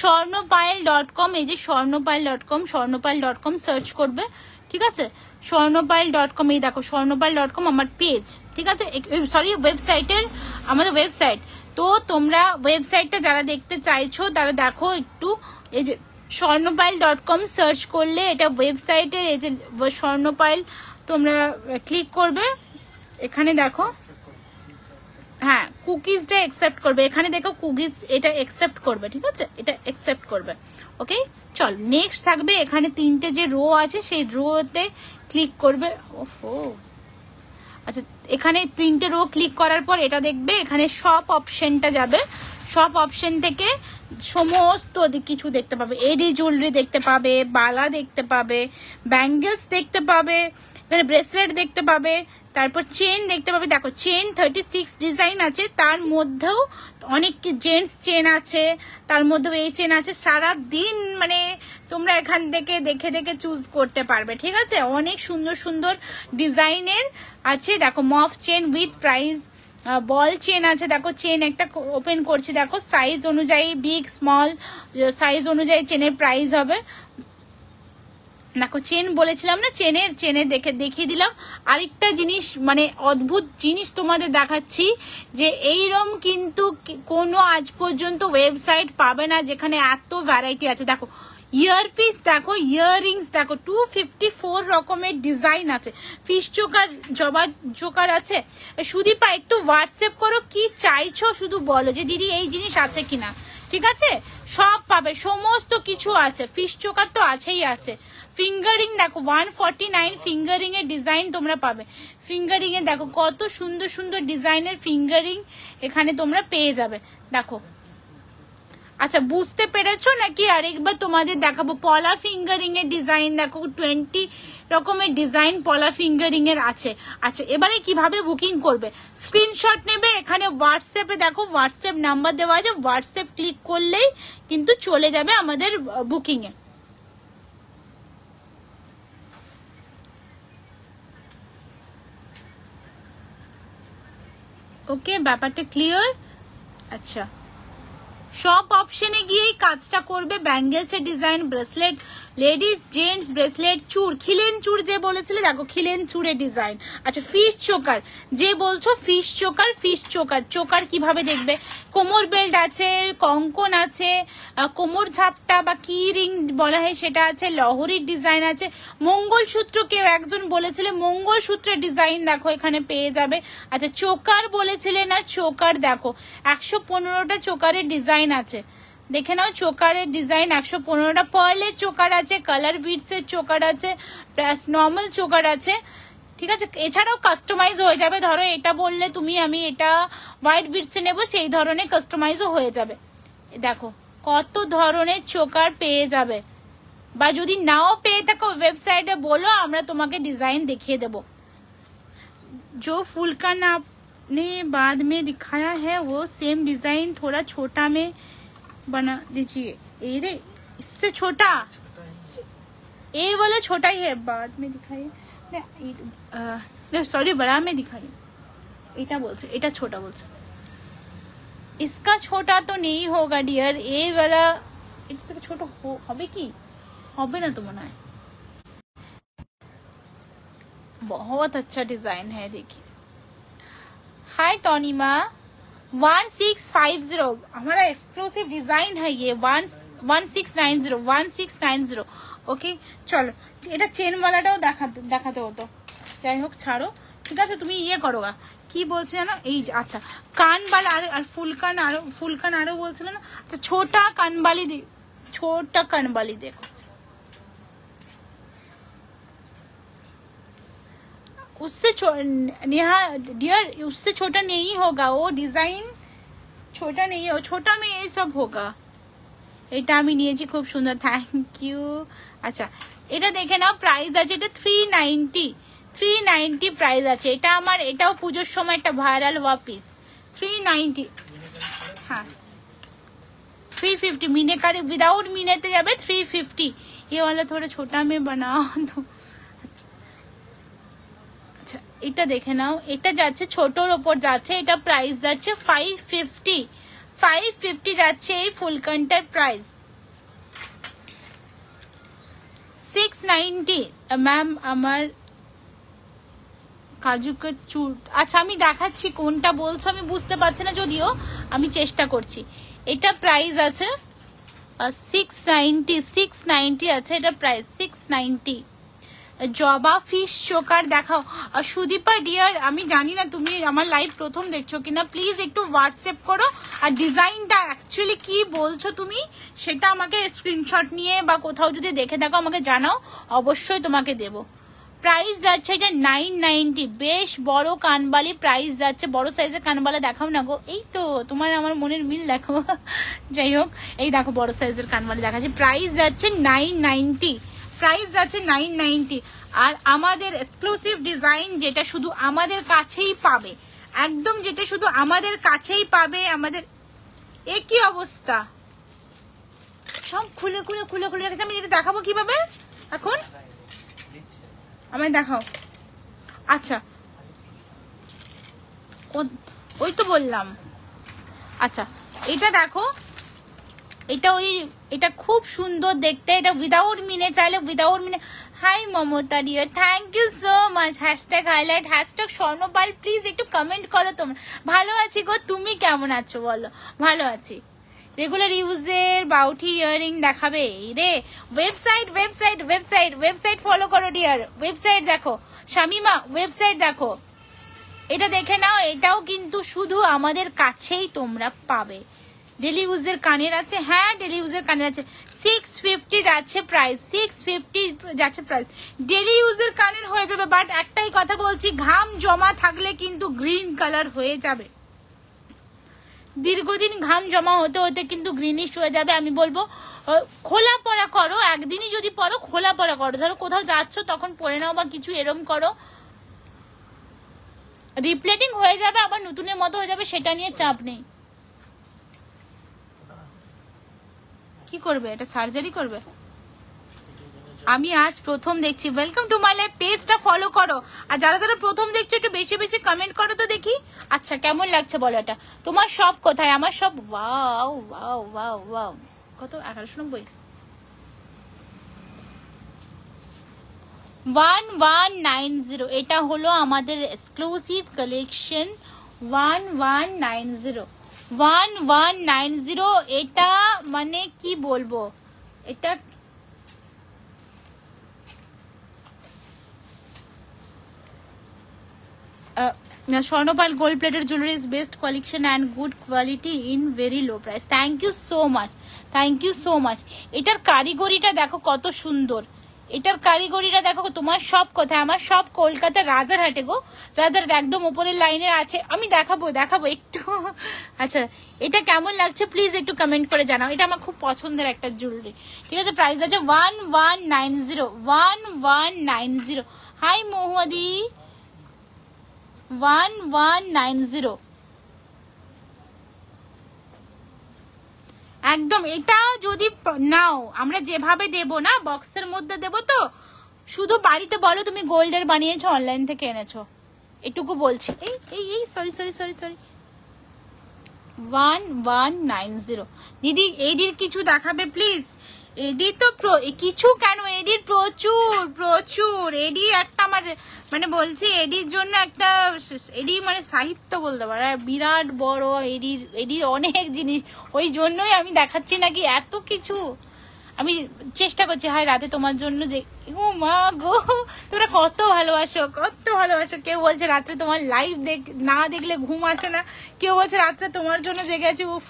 স্বর্ণপায়েল.com, এই যে স্বর্ণপায়েল.com, স্বর্ণপায়েল.com সার্চ করবে, ঠিক আছে? স্বর্ণপায়েল.com, এই দেখো স্বর্ণপায়েল.com আমার পেজ, ঠিক আছে? সরি ওয়েবসাইটের, আমাদের ওয়েবসাইট। তো তোমরা ওয়েবসাইটটা যারা দেখতে চাইছো তারা দেখো একটু, এই যে স্বর্ণপায়েল.com সার্চ করলে এটা ওয়েবসাইটের, এই যে স্বর্ণপায়েল তোমরা ক্লিক করবে, এখানে দেখো। হ্যাঁ কুকিজটা অ্যাকসেপ্ট করবে, এখানে দেখো কুকিজ এটা অ্যাকসেপ্ট করবে, ঠিক আছে, এটা অ্যাকসেপ্ট করবে। ওকে চল নেক্সট থাকবে এখানে 3টে যে রো আছে সেই রোতে ক্লিক করবে। ওফো আচ্ছা, এখানে 3টে রো ক্লিক করার পর এটা দেখবে এখানে শপ অপশনটা যাবে, শপ অপশন থেকে সমস্ত কিছু দেখতে পাবে, এডি জুয়েলারি দেখতে পাবে, বালা দেখতে পাবে, ব্যাঙ্গেলস দেখতে পাবে, এখানে ব্রেসলেট দেখতে পাবে, তারপর চেন দেখতে পাবে। দেখো চেন 36 ডিজাইন আছে, তার মধ্যেও অনেক জেন্টস চেন আছে, তার মধ্যেও এই চেন আছে। সারা দিন মানে তোমরা এখান থেকে দেখে দেখে চুজ করতে পারবে, ঠিক আছে। অনেক সুন্দর সুন্দর ডিজাইনের আছে। দেখো মফ chain with price, ball chain আছে। দেখো চেন একটা ওপেন করছি, দেখো সাইজ অনুযায়ী বিগ স্মল সাইজ অনুযায়ী চেনের প্রাইস হবে। দেখো চেন বলেছিলাম না, চেনের দেখিয়ে দিলাম। আরেকটা জিনিস মানে অদ্ভুত জিনিস তোমাদের দেখাচ্ছি যে এইরকম কিন্তু কোনো আজ পর্যন্ত ওয়েবসাইট পাবে না যেখানে এত ভ্যারাইটি আছে। দেখো ইয়ারপিস, দেখো ইয়াররিংস, দেখো 254 রকমের ডিজাইন আছে। ফিশ চোকার, জবা চোকার আছে। সুদীপা একটু হোয়াটসঅ্যাপ করো কি চাইছো, শুধু বলো যে দিদি এই জিনিস আছে কিনা, ঠিক আছে। সব পাবে, সমস্ত কিছু আছে। ফিশ চোকার তো আছেই আছে। ফিঙ্গারিং দেখো 149 ফিঙ্গারিং এর ডিজাইন তোমরা পাবে। ফিঙ্গারিং এ দেখো কত সুন্দর সুন্দর ডিজাইনের ফিঙ্গারিং এখানে তোমরা পেয়ে যাবে। দেখো আচ্ছা বুঝতে পেরেছো নাকি আরেকবার তোমাদের দেখাবো। পলা ফিঙ্গারিং এর ডিজাইন দেখো 20 রকমের ডিজাইন পলা ফিঙ্গারিং এর আছে। আচ্ছা এবারে কিভাবে বুকিং করবে, স্ক্রিনশট নেবে, এখানে হোয়াটসঅ্যাপে দেখো হোয়াটসঅ্যাপ নাম্বার দেওয়া আছে, হোয়াটসঅ্যাপ ক্লিক করলেই কিন্তু চলে যাবে আমাদের বুকিং এ। ওকে ব্যাপারটা ক্লিয়ার। আচ্ছা শপ অপশনে গিয়েই কাজটা করবে। ব্যাঙ্গেলস এর design, bracelet, ladies gents bracelet, চুর, খিলেন চুর যে বলেছিলে দেখো খিলেন চুরের ডিজাইন। আচ্ছা ফিশ চোকার যে বলছো, fish choker, fish choker, choker কিভাবে দেখবে, কোমর বেল্ট আছে, কঙ্কন আছে, কোমর ঝাপটা বা কি রিং বলা হয় সেটা আছে, লহরির ডিজাইন আছে, মঙ্গলসূত্র কেউ একজন বলেছিলে, মঙ্গলসূত্রের ডিজাইন দেখো এখানে পেয়ে যাবে। আচ্ছা চোকার বলেছিলে না, চোকার দেখো 115টা চোকারের ডিজাইন আছে, দেখে নাও চোকারের ডিজাইন 115টা। পার্লের চোকার আছে, কালার বিটস এর চোকার আছে, প্লাস নর্মাল চোকার আছে, ঠিক আছে। এছাড়াও কাস্টমাইজ হয়ে যাবে, ধরো এটা বললে তুমি আমি এটা হোয়াইট বিটস এ নেবো, সেই ধরনের কাস্টমাইজও হয়ে যাবে। দেখো কত ধরনের চোকার পেয়ে যাবে, বা যদি নাও পেয়ে থাকো ওয়েবসাইটে বলো, আমরা তোমাকে डिजाइन दिखिए देबो। जो फूल का आपने बाद में दिखाया है वो सेम डिजाइन थोड़ा छोटा में बना दीजिए। अरे इससे छोटा, ये वाला छोटा ही है, बाद में दिखाइए, सॉरी बड़ा में दिखाइए। এটা বলছে এটা ছোটা বলছে, इसका छोटा तो नहीं होगा डियर, ये वाला এটা থেকে ছোট হবে কি, হবে না তো মনে হয়। बहुत अच्छा डिजाइन है देखिए। हाय तोनिमा 1650 हमारा एक्सक्लूसिव डिजाइन है ये 1690 ओके चलो এটা চেন वालाটাও দেখাতে হতো, যাই হোক ছাড়ো, ঠিক আছে। তুমি ইয়ে করো গা, কি বলছে জানো, এই আচ্ছা কানবালা আর ফুলকান আরো বলছিল না। আচ্ছা ছোটা কানবালি দেখো, उससे नेहा डियर उससे छोटा नहीं होगा, वो डिजाइन छोटा नहीं है, छोटा में ये सब होगा। এটা আমি নিয়েছি, খুব সুন্দর, থ্যাংক ইউ। আচ্ছা এটা দেখে নাও, প্রাইস আছে এটা 390 প্রাইস আছে। এটা আমার এটাও পুজোর সময় একটা ভাইরাল হওয়া পিস, 390। হ্যাঁ 350 मीने का विदाउट मीने ते যাবে 350। ये वाला थोड़ा छोटा में बनाओ तो। আচ্ছা এটা দেখে নাও, এটা যাচ্ছে ছোটর উপর যাচ্ছে, এটা প্রাইস যাচ্ছে 550 যাচ্ছে এই ফুলকানটার প্রাইস। 690 ম্যাম আমার কাজুকের চুট। আচ্ছা আমি দেখাচ্ছি কোনটা বলছো, আমি বুঝতে পারছি না, যদিও আমি চেষ্টা করছি। এটা প্রাইস আছে 690 আছে, এটা প্রাইস 690। জবা ফিশ চোকার দেখাও। সুদীপা ডিয়ার, আমি জানি না তুমি আমার লাইভ প্রথম দেখছো কিনা, প্লিজ একটু হোয়াটসঅ্যাপ করো। আর ডিজাইনটা অ্যাকচুয়ালি কি বলছো তুমি সেটা আমাকে স্ক্রিনশট নিয়ে বা কোথাও যদি দেখে থাকো আমাকে জানাও, অবশ্যই তোমাকে দেবো। প্রাইস যাচ্ছে এটা 990, বেশ বড় কানবালি প্রাইস যাচ্ছে। বড় সাইজের কানবালা দেখাও না গো, এই তো তোমার আমার মনের মিল দেখো। যাই হোক, এই দেখো বড় সাইজের কানবালি দেখাচ্ছে, প্রাইস যাচ্ছে 990, প্রাইস যাচ্ছে 990। আর আমাদের এক্সক্লুসিভ ডিজাইন যেটা শুধু আমাদের কাছেই পাবে, একদম যেটা শুধু আমাদের কাছেই পাবে। আমাদের একই অবস্থা, সব খুলে খুলে খুলে খুলে রেখেছে। আমি এটা দেখাবো কিভাবে এখন, আমায় দেখাও। আচ্ছা, ওই তো বললাম। আচ্ছা, এটা দেখো, এটা খুব সুন্দর দেখতে। এটা উইদাউট মিনে, চাইলে উইদাউট মিনে। Hi Mamata dear, thank you so much. Hashtag highlight, hashtag Swarnapal, please একটু কমেন্ট করো তোমরা। ভালো আছি গো, তুমি কেমন আছো বলো? ভালো আছি। রেগুলার ইউজের বাউটি ইয়ারিং দেখাবে রে। ওয়েবসাইট ফলো করো ডিয়ার, ওয়েবসাইট দেখো। শামিমা, ওয়েবসাইট দেখো, এটা দেখে নাও। এটাও কিন্তু শুধু আমাদের কাছেই তোমরা পাবে। ডেলি ইউজের কানের আছে, হ্যাঁ ডেলি ইউজের কানের আছে। 650 যাচ্ছে প্রাইস, 650 যাচ্ছে প্রাইস। ডেলি ইউজের কানের হয়ে যাবে, বাট একটাই কথা বলছি, ঘাম জমা থাকলে কিন্তু গ্রিন কালার হয়ে যাবে। দীর্ঘদিন ঘাম জমা হতে হতে কিন্তু গ্রিনিশ হয়ে যাবে। আমি বলবো খোলা পরা করো, একদিনই যদি পরো খোলা পরা করো। ধরো কোথাও যাচ্ছ তখন পরে নাও বা কিছু এরম করো, রিপ্লেটিং হয়ে যাবে, আবার নতুনের মতো হয়ে যাবে, সেটা নিয়ে চাপ নেই। কি করবে এটা, সার্জারি করবে? আমি আজ প্রথম দেখছি, ওয়েলকাম টু মাই লাইফ। পেজটা ফলো করো, আর যারা যারা প্রথম দেখছো একটু বেশি বেশি কমেন্ট করো তো দেখি। আচ্ছা, কেমন লাগছে বলো এটা? তোমার সব কোথায়? আমার সব, ওয়াও ওয়াও ওয়াও ওয়াও। কত? 1190। 1190, এটা হলো আমাদের এক্সক্লুসিভ কালেকশন। 1190, 1190। এটা মানে কি বলবো, এটা Swarnapal gold plated jewellery is best collection and good quality in very low price. Thank you so much, thank you so much. এটার কারিগরিটা দেখো কত সুন্দর, এটার কারিগরিটা দেখো। তোমার সব কোথায়? আমার সব কলকাতা রাজারহাটে গো, রাজারহাট একদম উপরের লাইনের আছে। আমি দেখাবো একটু। আচ্ছা, এটা কেমন লাগছে প্লিজ একটু কমেন্ট করে জানাও। এটা আমার খুব পছন্দের একটা জুয়েলারি, ঠিক আছে? প্রাইস আছে 1190, 1190। হাই মহুয়াদি, 1190 একদম। এটা যদি নাও, আমরা যেভাবে দেব না, বক্সের মধ্যে দেব তো, শুধু বাড়িতে বলো তুমি গোল্ডের বানিয়েছো, অনলাইন থেকে এনেছো, এটুকু বলছি। এই সরি 1190। দিদি এডির কিছু দেখাবে প্লিজ? এডি তো কিছু কেন, এডির প্রচুর এডি একটা আমার মানে বলছি, এডির জন্য একটা, এডি মানে সাহিত্য বলতে পারো, বিরাট বড় এডির অনেক জিনিস। ওই জন্যই আমি দেখাচ্ছি নাকি এত কিছু। আমি চেষ্টা করছি, হায় রাতে তোমার জন্য যে, ও মা গো, তোমরা কত ভালোবাসো। কেউ বলছে রাত্রে তোমার লাইভ না দেখলে ঘুম আসে না, কেউ বলছে রাত্রে তোমার জন্য জেগে আছে। উফ,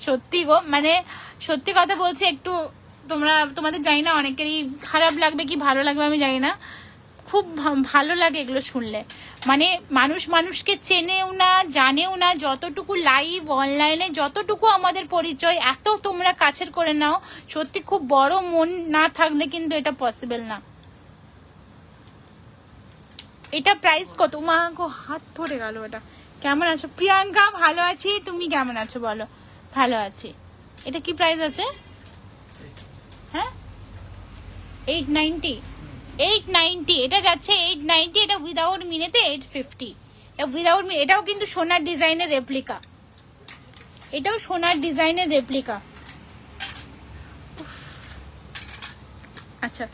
সত্যি গো, মানে সত্যি কথা বলছি। একটু তোমাদের জানি না, অনেকেরই খারাপ লাগবে কি ভালো লাগবে আমি জানি না, খুব ভালো লাগে এগুলো শুনলে। মানে মানুষকে চেনেও না, জানেও না, যতটুকু লাইভ অনলাইনে যতটুকু আমাদের পরিচয়, এত তোমরা কাছের করে নাও। সত্যি খুব বড় মন না থাকলে কিন্তু এটা পসিবল না। এটা প্রাইস কত? মা গো, হাত ধরে গেল। এটা কেমন আছো প্রিয়াঙ্কা? ভালো আছি, তুমি কেমন আছো বলো? ভালো আছি। এটা কি প্রাইস আছে? হ্যাঁ, 890। এটা যাচ্ছে 890। এটা উইদাউট মিনেতে 850। উইদাউট মিনে, এটাও কিন্তু সোনার ডিজাইনের রেপ্লিকা, এটাও সোনার ডিজাইনের রেপ্লিকা। আচ্ছা,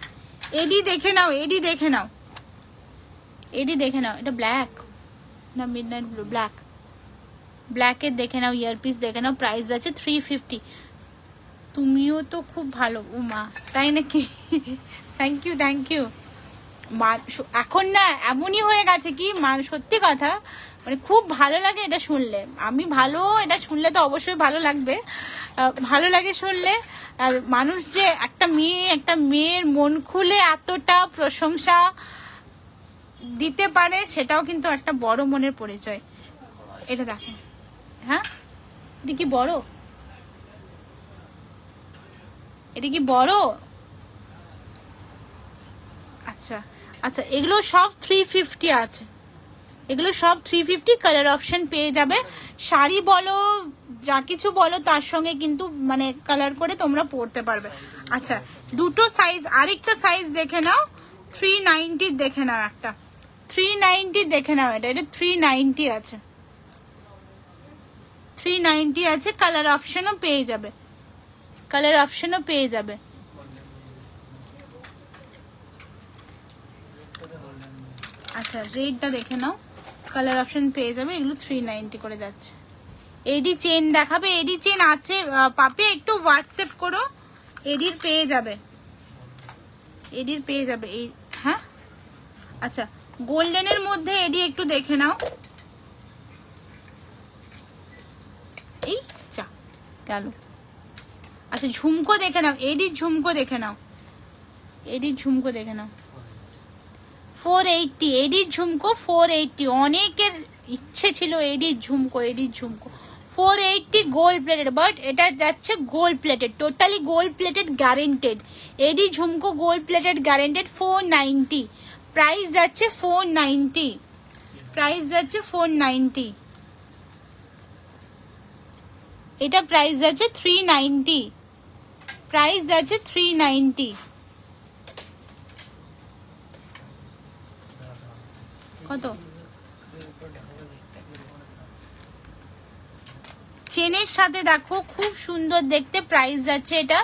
এডি দেখে নাও, এটা ব্ল্যাক না মিডনাইট ব্লু? ব্ল্যাকের দেখে নাও, ইয়ারপিস দেখে নাও। প্রাইস আছে 350। তুমিও তো খুব ভালো, ও মা, তাই নাকি? Thank you. এখন না এমনই হয়ে গেছে কি সত্যি কথা, মানে খুব ভালো লাগে এটা শুনলে। আমি ভালো, এটা শুনলে তো অবশ্যই ভালো লাগবে, ভালো লাগে শুনলে। আর মানুষ যে একটা মেয়ের মন খুলে এতটা প্রশংসা দিতে পারে, সেটাও কিন্তু একটা বড় মনের পরিচয়। এটা দেখো, হ্যাঁ এটা কি বড়, এটা কি বড়? আচ্ছা আচ্ছা, এগুলো সব 350 আছে, এগুলো সব 350। কালার অপশন পেয়ে যাবে, শাড়ি বলো যা কিছু বলো তার সঙ্গে কিন্তু মানে কালার করে তোমরা পরতে পারবে। আচ্ছা দুটো সাইজ, আরেকটা সাইজ দেখে নাও, 390 দেখে নাও, একটা 390 দেখে নাও, এটা 390 আছে, 390 আছে। কালার অপশনও পেয়ে যাবে, কালার অপশনও পেয়ে যাবে। আচ্ছা রেডটা দেখে নাও, কালার অপশন পেয়ে যাবে, এগুলো 390 করে যাচ্ছে। এডি চেন দেখাবে, এডি চেন আছে পাপে, একটু হোয়াটসঅ্যাপ করো, এডির পেয়ে যাবে, এডির পেয়ে যাবে এই, হ্যাঁ। আচ্ছা গোল্ডেনের মধ্যে এডি একটু দেখে নাও, এই চা গেল। আচ্ছা ঝুমকো দেখে নাও, এডির ঝুমকো দেখে নাও, এডির ঝুমকো দেখে নাও, 480 এডির ঝুমকো 480। অনেকের ইচ্ছে ছিল এডির ঝুমকো, এডির ঝুমকো 480 গোল্ড প্লেটেড, বাট এটা যাচ্ছে gold plated, totally gold plated guaranteed. AD ঝুমকো গোল্ড প্লেটেড গ্যারেন্টেড, 490 প্রাইস যাচ্ছে, 490 প্রাইস যাচ্ছে, 490। এটা প্রাইস যাচ্ছে 390, প্রাইস যাচ্ছে 390। কত? চেনের সাথে দেখো খুব সুন্দর দেখতে, প্রাইস যাচ্ছে এটা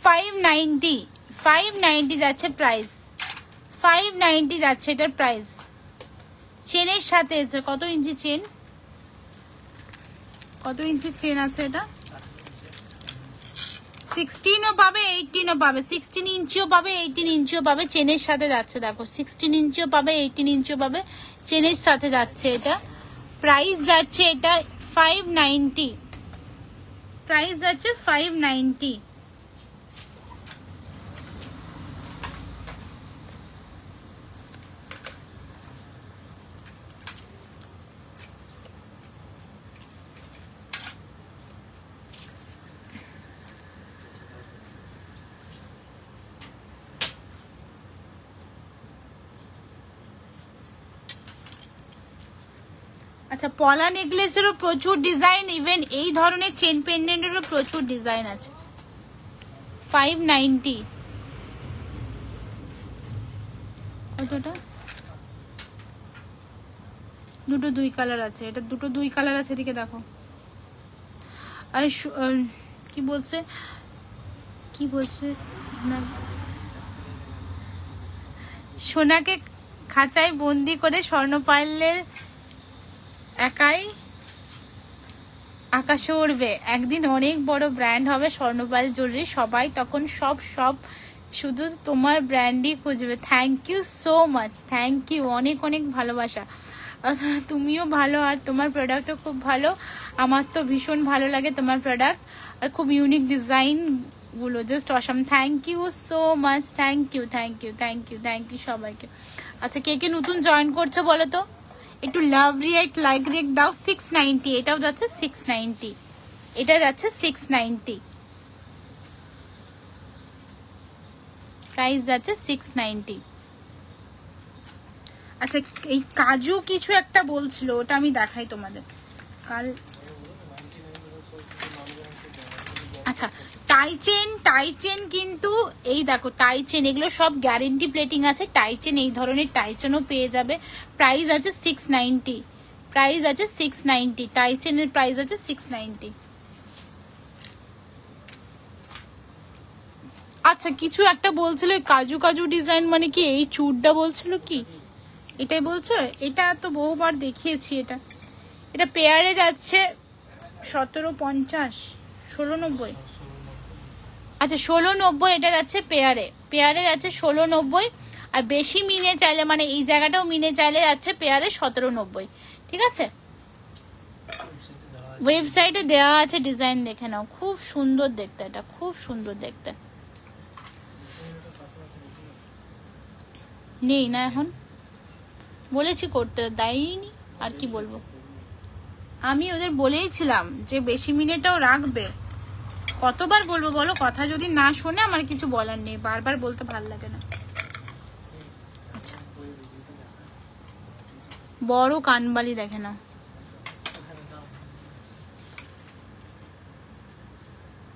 590, 590 যাচ্ছে প্রাইস, 590 যাচ্ছে এটার প্রাইস। চেনের সাথে আছে, কত ইঞ্চি চেন, কত ইঞ্চি চেন আছে এটা? 16ও পাবে, 18ও পাবে, 16 ইঞ্চিও পাবে, 18 ইঞ্চিও পাবে, চেনের সাথে যাচ্ছে। দেখো 16 ইঞ্চিও পাবে, 18 ইঞ্চিও পাবে, চেনের সাথে যাচ্ছে এটা। প্রাইস যাচ্ছে এটা 590, প্রাইস যাচ্ছে 590। আচ্ছা পলা নেকলেসেরও প্রচুর ডিজাইন, ইভেন এই ধরনের চেন পেন্ডেন্টেরও প্রচুর ডিজাইন আছে। 590 কতটা? দুটো দুই কালার আছে, এটা দুটো দুই কালার আছে, এদিকে দেখো। আরে কি বলছে, কি বলছে না, সোনাকে খাঁচায় বন্দি করে স্বর্ণপালের একাই আকাশে উড়বে, একদিন অনেক বড় ব্র্যান্ড হবে স্বর্ণপাল জুয়েলারি, সবাই তখন সব শুধু তোমার ব্র্যান্ডই খুঁজবে। Thank you so much, thank you, অনেক অনেক ভালোবাসা। তুমিও ভালো, আর তোমার প্রোডাক্টও খুব ভালো, আমার তো ভীষণ ভালো লাগে তোমার প্রোডাক্ট, আর খুব ইউনিক ডিজাইন গুলো, just awesome. Thank you so much, thank you, thank you, thank you, thank you সবাইকে। আচ্ছা কে কে নতুন জয়েন করছো বলো তো, একটু লাভ রিয়েক্ট, লাইক রিয়েক্ট দাও। 690, এটাও যাচ্ছে 690, এটা যাচ্ছে 690, প্রাইস যাচ্ছে 690। আচ্ছা এই কাজু কিছু একটা বলছিল, ওটা আমি দেখাই তোমাদের কাল। আচ্ছা টাই চেন কিন্তু এই দেখো টাই চেন, এগুলো সব গ্যারেন্টি প্লেটিং আছে। টাই চেন, এই ধরনের টাই চেনও পেয়ে যাবে, প্রাইস আছে 690, প্রাইস আছে 690, টাই চেনের প্রাইস আছে 690। আচ্ছা কিছু একটা বলছিল কাজু কাজু ডিজাইন, মানে কি এই চুড়টা বলছিল কি, এটাই বলছো? এটা তো বহুবার দেখিয়েছি, এটা পেয়ারে যাচ্ছে 1750, 1690। আচ্ছা 1690 এটা যাচ্ছে পেয়ারে, পেয়ারে যাচ্ছে 1690। আর বেশি মিনে চাইলে মানে এই জায়গাটাও মিনে চাইলে যাচ্ছে পেয়ারে 1790। ঠিক আছে, ওয়েবসাইটে দেওয়া আছে, ডিজাইন দেখে নাও, খুব সুন্দর দেখতে, এটা খুব সুন্দর দেখতে। নেই না এখন, বলেছি করতে, দেয়নি, আর কি বলবো। আমি ওদের বলেইছিলাম যে বেশি মিনিটটাও রাখবে, কতবার বলবো বলো, কথা যদি না শোনে আমার কিছু বলার নেই, বারবার বলতে ভালো লাগে না। আচ্ছা, বড় কানবালি দেখে না,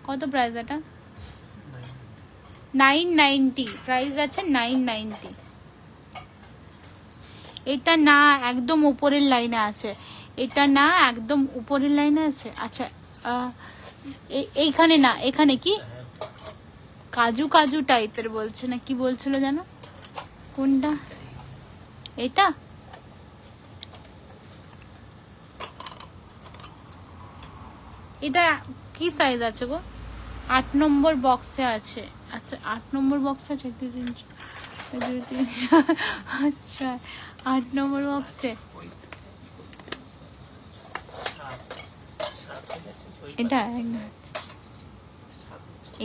কত প্রাইস এটা? 990 প্রাইস আছে, 990। এটা না একদম উপরের লাইনে আছে, এটা না একদম উপরের লাইনে আছে। আচ্ছা, এইখানে না, এখানে কি কাজু কাজু টাইপের বলছে না, কি বলছিল জানো? কোনটা এটা? এটা কি সাইজ আছে গো? 8 নম্বর বক্সে আছে। আচ্ছা 8 নম্বর বক্সে আছে, 1 2 3 4 2 3 4। আচ্ছা 8 নম্বর বক্সে এটা।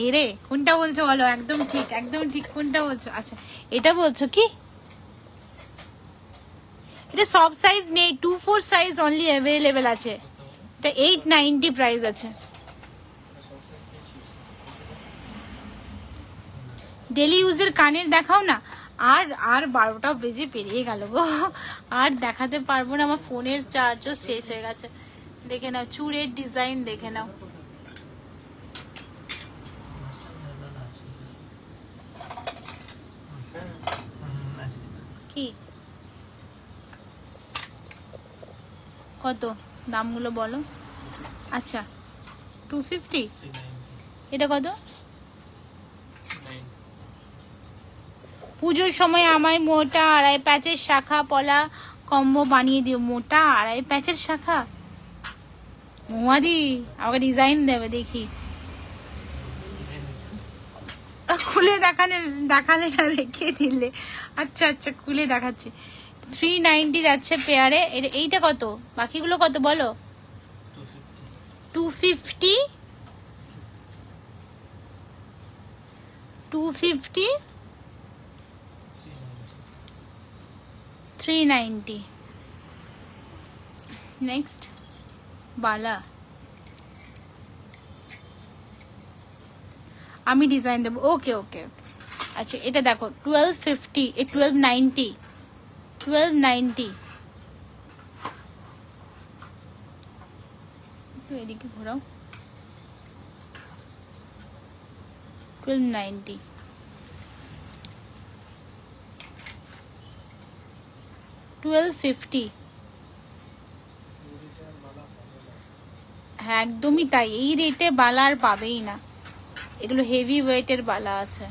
এই রে, কোনটা বলছো বলো? একদম ঠিক, একদম ঠিক, কোনটা বলছো? আচ্ছা এটা বলছো কি? এটা সব সাইজ নেই, 2-4 সাইজ অনলি অ্যাভেলেবেল আছে। এটা 890 প্রাইস আছে। ডেলি ইউজের কানের দেখাও না। আর 12টা বেজে পেরিয়ে গেল গো, আর দেখাতে পারবো না, আমার ফোনের চার্জও শেষ হয়ে গেছে। দেখে নাও চুড়ের ডিজাইন, দেখে নাও। কি কত দামগুলো বলো? আচ্ছা 250। এটা কত? পুজোর সময় আমায় মোটা 2.5 প্যাচের শাখা পলা কম্বো বানিয়ে দিও। মোটা 2.5 প্যাচের শাখা? মৌয়াদি আমাকে ডিজাইন দেবে, দেখি। খুলে দেখালে না, রেখে দিলে। আচ্ছা আচ্ছা খুলে দেখাচ্ছি। 390 যাচ্ছে পেয়ারে। এইটা কত? বাকিগুলো কত বলো? 250 390। নেক্সট বালা, আমি ডিজাইন দেবো। ওকে ওকে ওকে। আচ্ছা এটা দেখো 1250, 1290, 1290। এদিকে ঘোরাও। 1290। হ্যাঁ একদমই তাই, এই রেটে বালা আর পাবেই না। এগুলো হেভি ওয়েটের বালা আছে।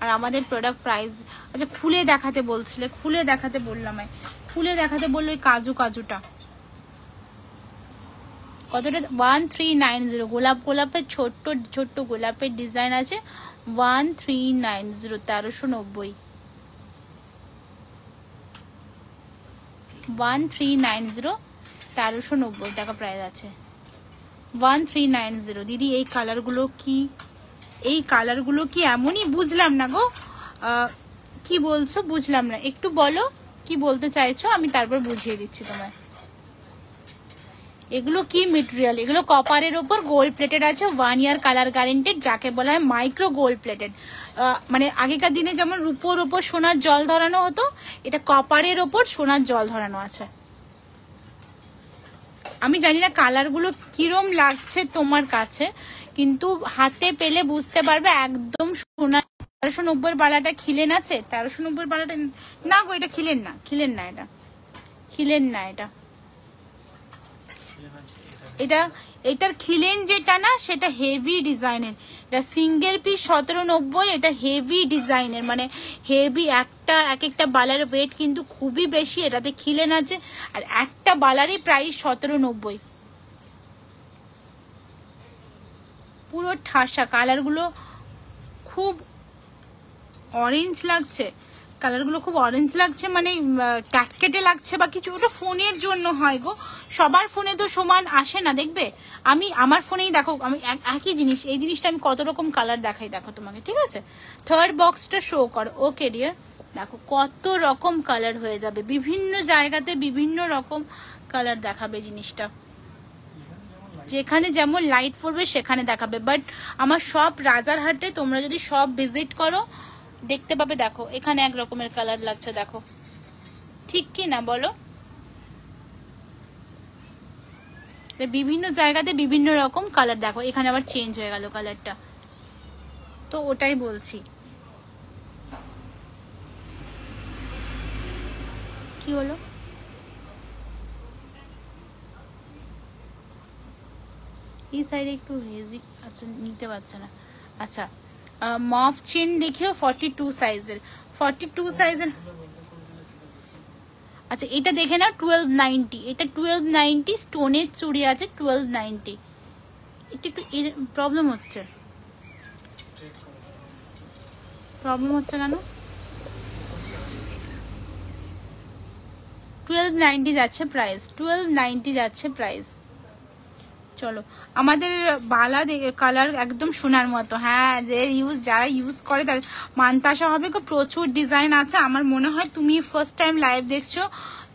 আর আমাদের প্রোডাক্ট প্রাইস, আচ্ছা খুলে দেখাতে বলছিলে, খুলে দেখাতে বললাম, খুলে দেখাতে বললো ওই কাজু কাজুটা কতটা? 1390। গোলাপের ছোট্ট ছোট্ট গোলাপের ডিজাইন আছে। 1390, 1390। 1390, 1390 টাকা প্রাইস আছে। 1390। দিদি এই কালারগুলো কি, এই কালারগুলো কি এমনই? বুঝলাম না গো, কি বলছো বুঝলাম না, একটু বলো কি বলতে চাইছো, আমি তারপর বুঝিয়ে দিচ্ছি তোমায়। এগুলো কি মেটেরিয়াল? এগুলো কপারের ওপর গোল্ড প্লেটেড আছে, 1 ইয়ার কালার গ্যারেন্টেড, যাকে বলা হয় মাইক্রো গোল্ড প্লেটেড। মানে আগেকার দিনে যেমন রূপোর ওপর সোনার জল ধরানো হতো, এটা কপারের ওপর সোনার জল ধরানো আছে। আমি জানি না কালারগুলো কিরম লাগছে তোমার কাছে, কিন্তু হাতে পেলে বুঝতে পারবে একদম সোনা। 1390 বালাটা খিলেন আছে? 1390 বালাটা না গো, এটা খিলেন না, খিলেন না, এটা খিলেন না। এটা এটার খিলেন যেটা না, সেটা হেভি ডিজাইনের। এটা সিঙ্গেল পিস 1790। এটা হেভি ডিজাইনের, মানে হেভি। এক একটা বালার ওয়েট কিন্তু খুবই বেশি। এটাতে খিলেন আছে, আর একটা বালারই প্রাইস 1790। পুরো ঠাসা, কালারগুলো খুব অরেঞ্জ লাগছে, কালারগুলো খুব অরেঞ্জ লাগছে, মানে ক্যাটকেটে লাগছে বা কিছু। ওটা ফোনের জন্য হয় গো, সবার ফোনে তো সমান আসে না। দেখবে আমি আমার ফোনেই দেখো, আমি একই জিনিস, এই জিনিসটা আমি কত রকম কালার দেখাই দেখো তোমাকে, ঠিক আছে? থার্ড বক্সটা শো কর। ওকে ডিয়ার, দেখো কত রকম কালার হয়ে যাবে, বিভিন্ন জায়গাতে বিভিন্ন রকম কালার দেখাবে জিনিসটা, যেখানে যেমন লাইট পড়বে সেখানে দেখাবে। বাট আমার সব রাজারহাটে তোমরা যদি সব ভিজিট করো দেখতে পাবে। দেখো এখানে এক রকমের কালার লাগছে, দেখো ঠিক কি না বলো? বিভিন্ন জায়গাতে বিভিন্ন রকম কালার, দেখো এখানে আবার চেঞ্জ হয়ে গেল কালারটা, তো ওটাই বলছি। কি হলো? এই সাইডে একটু হেজি, আচ্ছা নিতে পারছে না। আচ্ছা মফ চেন দেখিও 42 সাইজের, 42 সাইজের। আচ্ছা এটা দেখে না 1290, এটা 1290 স্টোনের চুড়ি আছে 1290। এটা একটু প্রবলেম হচ্ছে, কেন? 1290 যাচ্ছে প্রাইস, 1290 যাচ্ছে প্রাইস। চলো আমাদের বালা কালার একদম সোনার মতো। হ্যাঁ, যে যারা ইউজ করে তার মানতাসা হবে, প্রচুর ডিজাইন আছে। আমার মনে হয় তুমি ফার্স্ট টাইম লাইভ দেখছো,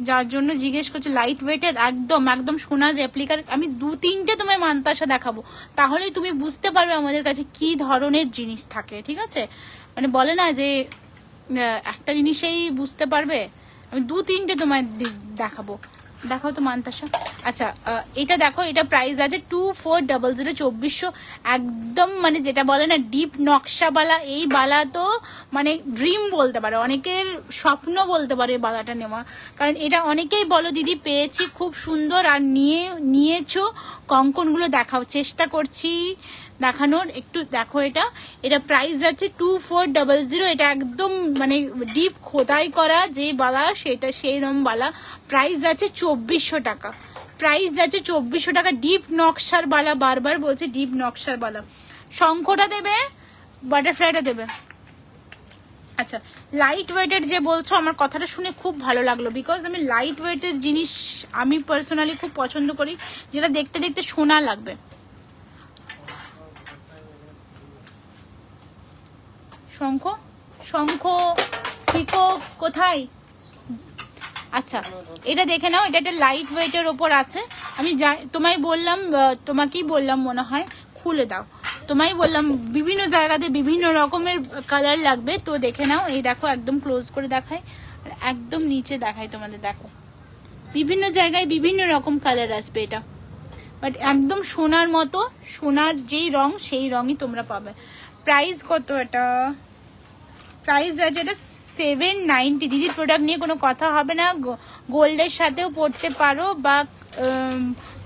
যার জন্য জিজ্ঞেস করছো। লাইট ওয়েটের একদম একদম সোনার রেপ্লিকার আমি 2-3টে তোমায় মানতাসা দেখাবো, তাহলেই তুমি বুঝতে পারবে আমাদের কাছে কি ধরনের জিনিস থাকে, ঠিক আছে? মানে বলে না যে একটা জিনিসেই বুঝতে পারবে, আমি 2-3টে তোমায় দেখাবো। দেখাও তো মানতাসা। আচ্ছা এটা দেখো, এটা প্রাইস আছে 2400, 2400 একদম, মানে যেটা বলে না ডিপ নকশা বালা। এই বালা তো মানে ড্রিম বলতে পারো, অনেকের স্বপ্ন বলতে পারো এই বালাটা নেওয়া, কারণ এটা অনেকেই বলো দিদি পেয়েছি খুব সুন্দর, আর নিয়েছো। কঙ্কনগুলো দেখাও, চেষ্টা করছি দেখানোর, একটু দেখো। এটা প্রাইস আছে 2400, এটা একদম মানে ডিপ খোদাই করা যে বালা, সেটা সেই রকম বালা। প্রাইস আছে 2400 টাকা, প্রাইস আছে 2400 টাকা। ডিপ নকশার বালা, বারবার বলছে ডিপ নকশার বালা। শঙ্খটা দেবে, বাটারফ্লাইটা দেবে। আচ্ছা লাইট ওয়েটের যে বলছো, আমার কথাটা শুনে খুব ভালো লাগলো, বিকজ আমি লাইট ওয়েটের জিনিস আমি পার্সোনালি খুব পছন্দ করি, যেটা দেখতে দেখতে সোনা লাগবে। শঙ্খ, শঙ্খ পিকো কোথায়? আচ্ছা এটা দেখে নাও, এটা একটা লাইট ওয়েটের ওপর আছে। আমি তোমায় বললাম, তোমাকেই বললাম মনে হয়, খুলে দাও। তোমায় বললাম বিভিন্ন জায়গাতে বিভিন্ন রকমের কালার লাগবে, তো দেখে নাও। এই দেখো একদম ক্লোজ করে দেখাই, আর একদম নিচে দেখাই তোমাদের, দেখো বিভিন্ন জায়গায় বিভিন্ন রকম কালার আসবে এটা, বাট একদম সোনার মতো, সোনার যেই রং সেই রঙই তোমরা পাবে। প্রাইস কত এটা? প্রাইস আছে এটা 790। দিদির প্রোডাক্ট নিয়ে কোনো কথা হবে না, গোল্ডের সাথেও পড়তে পারো বা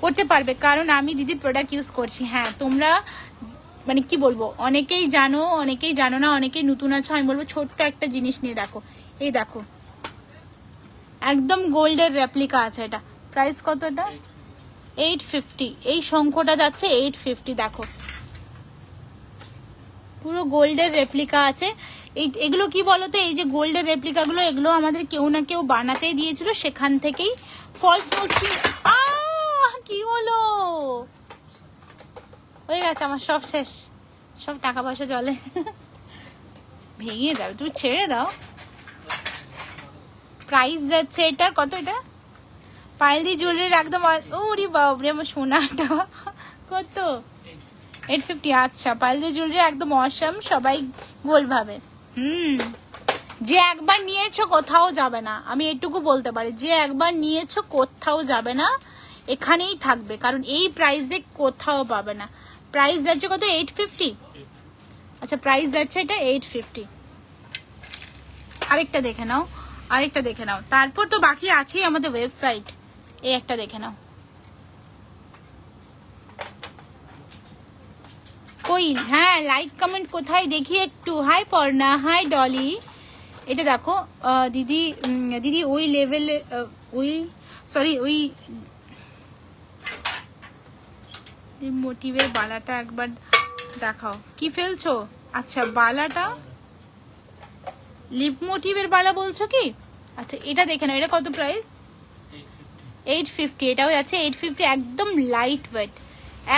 পড়তে পারবে, কারণ আমি দিদির প্রোডাক্ট ইউজ করছি। হ্যাঁ তোমরা মানে কি বলবো, অনেকেই জানো অনেকেই জানো না, অনেকেই নতুন আছো। আমি বলবো ছোট্ট একটা জিনিস নিয়ে দেখো, এই দেখো একদম গোল্ডের রেপ্লিকা আছে। এটা প্রাইস কত? এটা 850। এই শঙ্খটা যাচ্ছে 850, দেখো পুরো গোল্ডের রেপ্লিকা আছে। এগুলো কি বলতো, এই যে গোল্ডের রেপ্লিকা গুলো, এগুলো আমাদের কেউ না কেউ বানাতে দিয়েছিল, সেখান থেকেই ফলস মসৃণ। কি হলো? হয়ে গেছে আমার সব শেষ, সব টাকা পয়সা জলে ভেঙে দাও, তুমি ছেড়ে দাও। প্রাইস যাচ্ছে এটার কত? এটা পায়েল দি জুয়েলারির একদম, ওরে বাবরে আমার সোনাটা কত? 850। আচ্ছা পায়েল দি জুয়েলারি একদম অসাম, সবাই গোল ভাবে। যে একবার নিয়েছো কোথাও যাবে না, আমি এটুকু বলতে পারি, যে একবার নিয়েছো কোথাও যাবে না, এখানেই থাকবে, কারণ এই প্রাইসে কোথাও পাবে না। প্রাইস যাচ্ছে কত? 850। আচ্ছা প্রাইস যাচ্ছে এটা 850। আরেকটা দেখে নাও, আরেকটা দেখে নাও, তারপর তো বাকি আছেই আমাদের ওয়েবসাইট। এই একটা দেখে নাও। কই? হ্যাঁ লাইক কমেন্ট কোথায় দেখি একটু। Hi Parna, hi Dolly. এটা দেখো দিদি, দিদি ওই লেভেলে, ওই সরি ওই মোটিভের বালাটা একবার দেখাও। কি ফেলছো? আচ্ছা বালাটা লিপ মোটিভের বালা বলছো কি? আচ্ছা এটা দেখে নাও, এটা কত প্রাইস? 850। এটাও যাচ্ছে 850, একদম লাইট ওয়েট,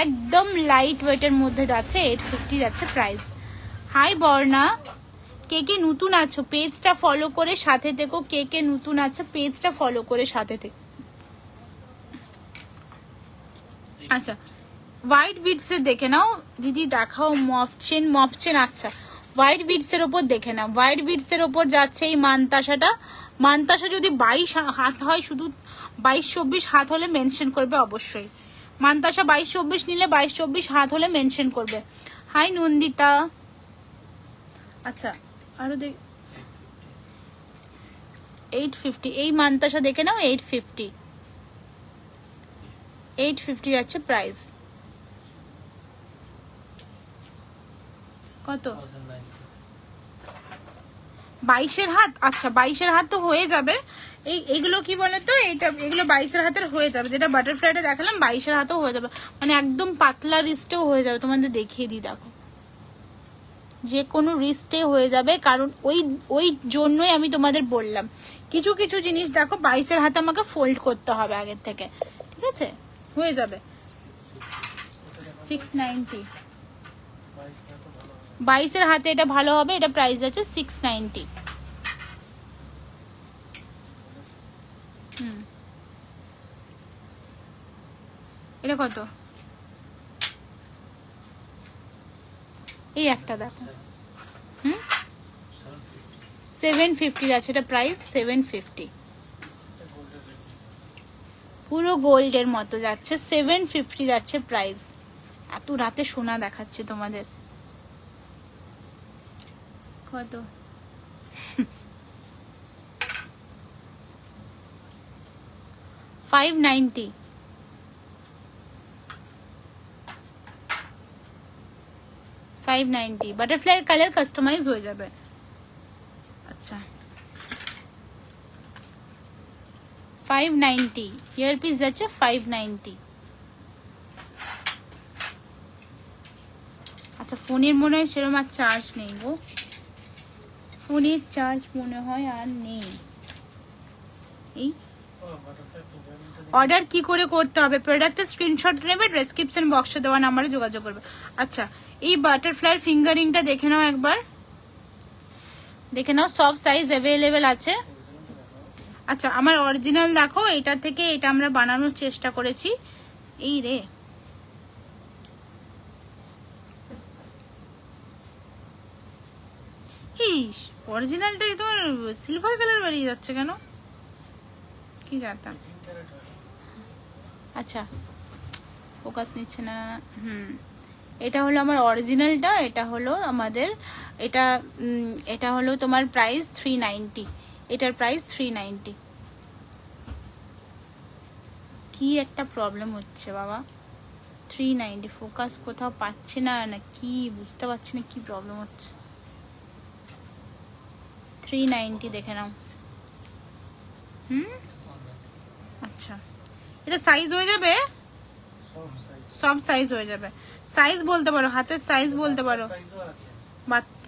একদম লাইট ওয়েটের মধ্যে যাচ্ছে, 850 যাচ্ছে প্রাইস। হাই বর্ণা, কে কে নতুন আছো পেজটা ফলো করে সাথে থেকো, কে কে নতুন আছো পেজটা ফলো করে সাথে থেকো। আচ্ছা হোয়াইট বিটসের দেখে নাও দিদি, দেখাও মফচেন। মফচেন আচ্ছা হোয়াইট বিটসের ওপর দেখে নাও, হোয়াইট বিটসের ওপর যাচ্ছে এই মানতাসাটা। মানতাসা যদি 22 হাত হয়, শুধু 22-24 হাত হলে মেনশন করবে অবশ্যই। মানতাসা 22-24 নিলে 22-24 হাত হলে মেনশন করবে। হাই নন্দিতা। আচ্ছা আরো দেখ 850, এই মানতাসা দেখে নাও 850 যাচ্ছে প্রাইস। কত? 22-এর হাত। আচ্ছা 22-এর হাত তো হয়ে যাবে। এইগুলো কি বলতো, এগুলো 22-এর হাতের হয়ে যাবে। যেটা বাটারফ্লাইটা দেখালাম 22-এর হাতেও হয়ে যাবে, মানে একদম পাতলা রিস্টেও হয়ে যাবে। তোমাদের দেখিয়ে দিই, দেখো যে কোনো রিস্টে হয়ে যাবে, কারণ ওই জন্যই আমি তোমাদের বললাম কিছু কিছু জিনিস দেখো 22-এর হাতে আমাকে ফোল্ড করতে হবে আগের থেকে, ঠিক আছে? হয়ে যাবে 690। 22-এর হাতে এটা ভালো হবে, এটা প্রাইস আছে 690। এটা কত? এই একটা দেখো, 750 আছে এটা প্রাইস, 750। পুরো গোল্ডের মতো যাচ্ছে, 750 যাচ্ছে প্রাইস। এত রাতে সোনা দেখাচ্ছে তোমাদের। কত? 590। 590 বাটারফ্লাই কালার কাস্টমাইজ হয়ে যাবে। আচ্ছা 590 ইয়ারপিস যাচ্ছে 590। আচ্ছা ফোনের মনে হয় সেরকম আর চার্জ নেই গো, ফোনের চার্জ মনে হয় আর নেই। এই অর্ডার কি করে করতে হবে? প্রোডাক্টের স্ক্রিনশট নেবে, ডেসক্রিপশন বক্সে দেওয়া নাম্বারে যোগাযোগ করবে। আচ্ছা এই বাটারফ্লাই ফিঙ্গারিংটা দেখে নাও একবার, দেখে নাও সব সাইজ অ্যাভেলেবেল আছে। আচ্ছা আমার অরিজিনাল দেখো, এটা থেকে এটা আমরা বানানোর চেষ্টা করেছি। এই রে এই অরিজিনালটা তোমার সিলভার কালার বেরিয়ে যাচ্ছে কেন, কি জানতাম। আচ্ছা ফোকাস নিচ্ছে না। এটা হলো আমার অরিজিনালটা, এটা হলো আমাদের এটা হলো তোমার প্রাইস 390, এটার প্রাইস 390। কি একটা প্রবলেম হচ্ছে বাবা, 390 ফোকাস কোথাও পাচ্ছি না, না কি বুঝতে পারছি না কি প্রবলেম হচ্ছে। 390 দেখে নাও। আচ্ছা এটা সাইজ হয়ে যাবে, সব সাইজ হয়ে যাবে। সাইজ বলতে পারো, হাতের সাইজ বলতে পারো,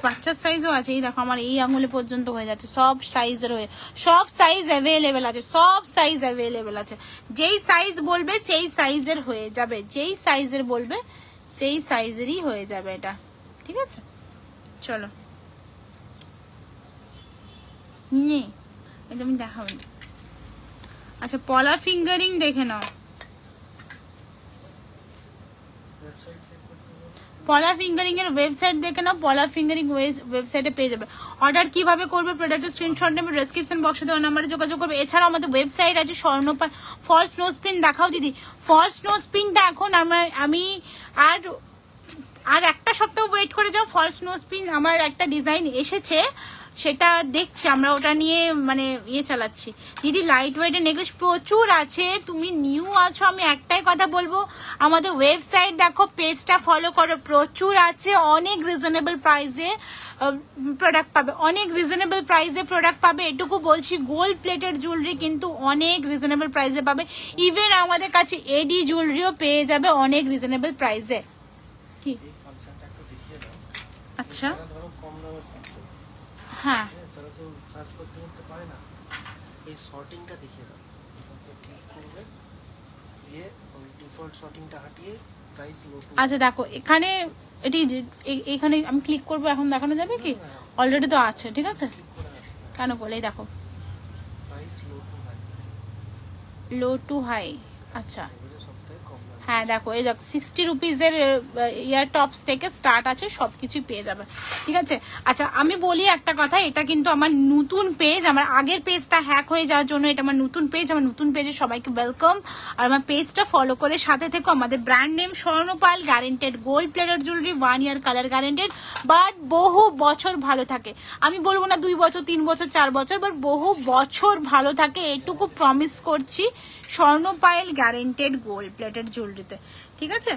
বাচ্চার সাইজও আছে। এই দেখো আমার এই আঙুলে পর্যন্ত হয়ে যাচ্ছে, সব সাইজের হয়ে, সব সাইজ অ্যাভেলেবেল আছে, সব সাইজ অ্যাভেলেবেল আছে। যেই সাইজ বলবে সেই সাইজের হয়ে যাবে, যেই সাইজের বলবে সেই সাইজেরই হয়ে যাবে এটা, ঠিক আছে? চলো নে এটা আমি দেখাবো। আচ্ছা পলা ফিঙ্গারিং দেখে নাও, পলা ফিঙ্গারিং এর ওয়েবসাইট দেখে নাও, পলা ফিঙ্গারিং ওয়েবসাইটে পেয়ে যাবে। অর্ডার কিভাবে করবে? প্রোডাক্টের স্ক্রিনশট নেবে, ডেসক্রিপশন বক্সে দেওয়া নাম্বারে যোগাযোগ করবে। এছাড়াও আমাদের ওয়েবসাইট আছে স্বর্ণপাল। ফলস নোজ পিন দেখাও দিদি, ফলস নোজ পিনটা এখন আমি আর একটা সপ্তাহ ওয়েট করে যাও। ফলস নোজ পিন আমার একটা ডিজাইন এসেছে, সেটা দেখছি আমরা, ওটা নিয়ে মানে চালাচ্ছি। দিদি লাইট ওয়েটের নেকলেস প্রচুর আছে, তুমি নিউ আছো, আমি একটাই কথা বলবো আমাদের ওয়েবসাইট দেখো, পেজটা ফলো করো, প্রচুর আছে, অনেক রিজনেবল প্রাইসে প্রোডাক্ট পাবে, অনেক রিজনেবল প্রাইসে প্রোডাক্ট পাবে। এটুকু বলছি গোল্ড প্লেটেড জুয়েলারি কিন্তু অনেক রিজনেবল প্রাইসে পাবে। ইভেন আমাদের কাছে এডি জুয়েলারিও পেয়ে যাবে অনেক রিজনেবল প্রাইসে। ঠিক আচ্ছা হ্যাঁ সার্চ করতে করতে পারে না, এই সর্টিংটা দেখিয়ে দাও, ক্লিক করবে, দিয়ে ওই ডিফল্ট সর্টিংটা হাটিয়ে প্রাইস লো টু। আচ্ছা দেখো এখানে এটি এখানে আমি ক্লিক করবো, এখন দেখানো যাবে কি? অলরেডি তো আছে, ঠিক আছে, কেন বলে দেখো price low to high, low to high. আচ্ছা সবথেকে কম দাম। হ্যাঁ দেখো এই দেখো 60 রুপিজের ইয়ার টপস থেকে স্টার্ট আছে, সবকিছুই পেয়ে যাবে, ঠিক আছে। আচ্ছা আমি বলি একটা কথা, এটা কিন্তু আমার নতুন পেজ, আমার আগের পেজটা হ্যাক হয়ে যাওয়ার জন্য এটা আমার নতুন পেজ। আমার নতুন পেজে সবাইকে ওয়েলকাম, আর আমার পেজটা ফলো করে সাথে থেকো। আমাদের brand name Swarnapal, guaranteed gold plated jewellery, 1 year colour guaranteed, but বহু বছর ভালো থাকে। আমি বলবো না 2 বছর 3 বছর 4 বছর, বাট বহু বছর ভালো থাকে, এটুকু প্রমিস করছি স্বর্ণপাল গ্যারেন্টেড গোল্ড প্লেটেড জুয়েলারিতে, ঠিক আছে।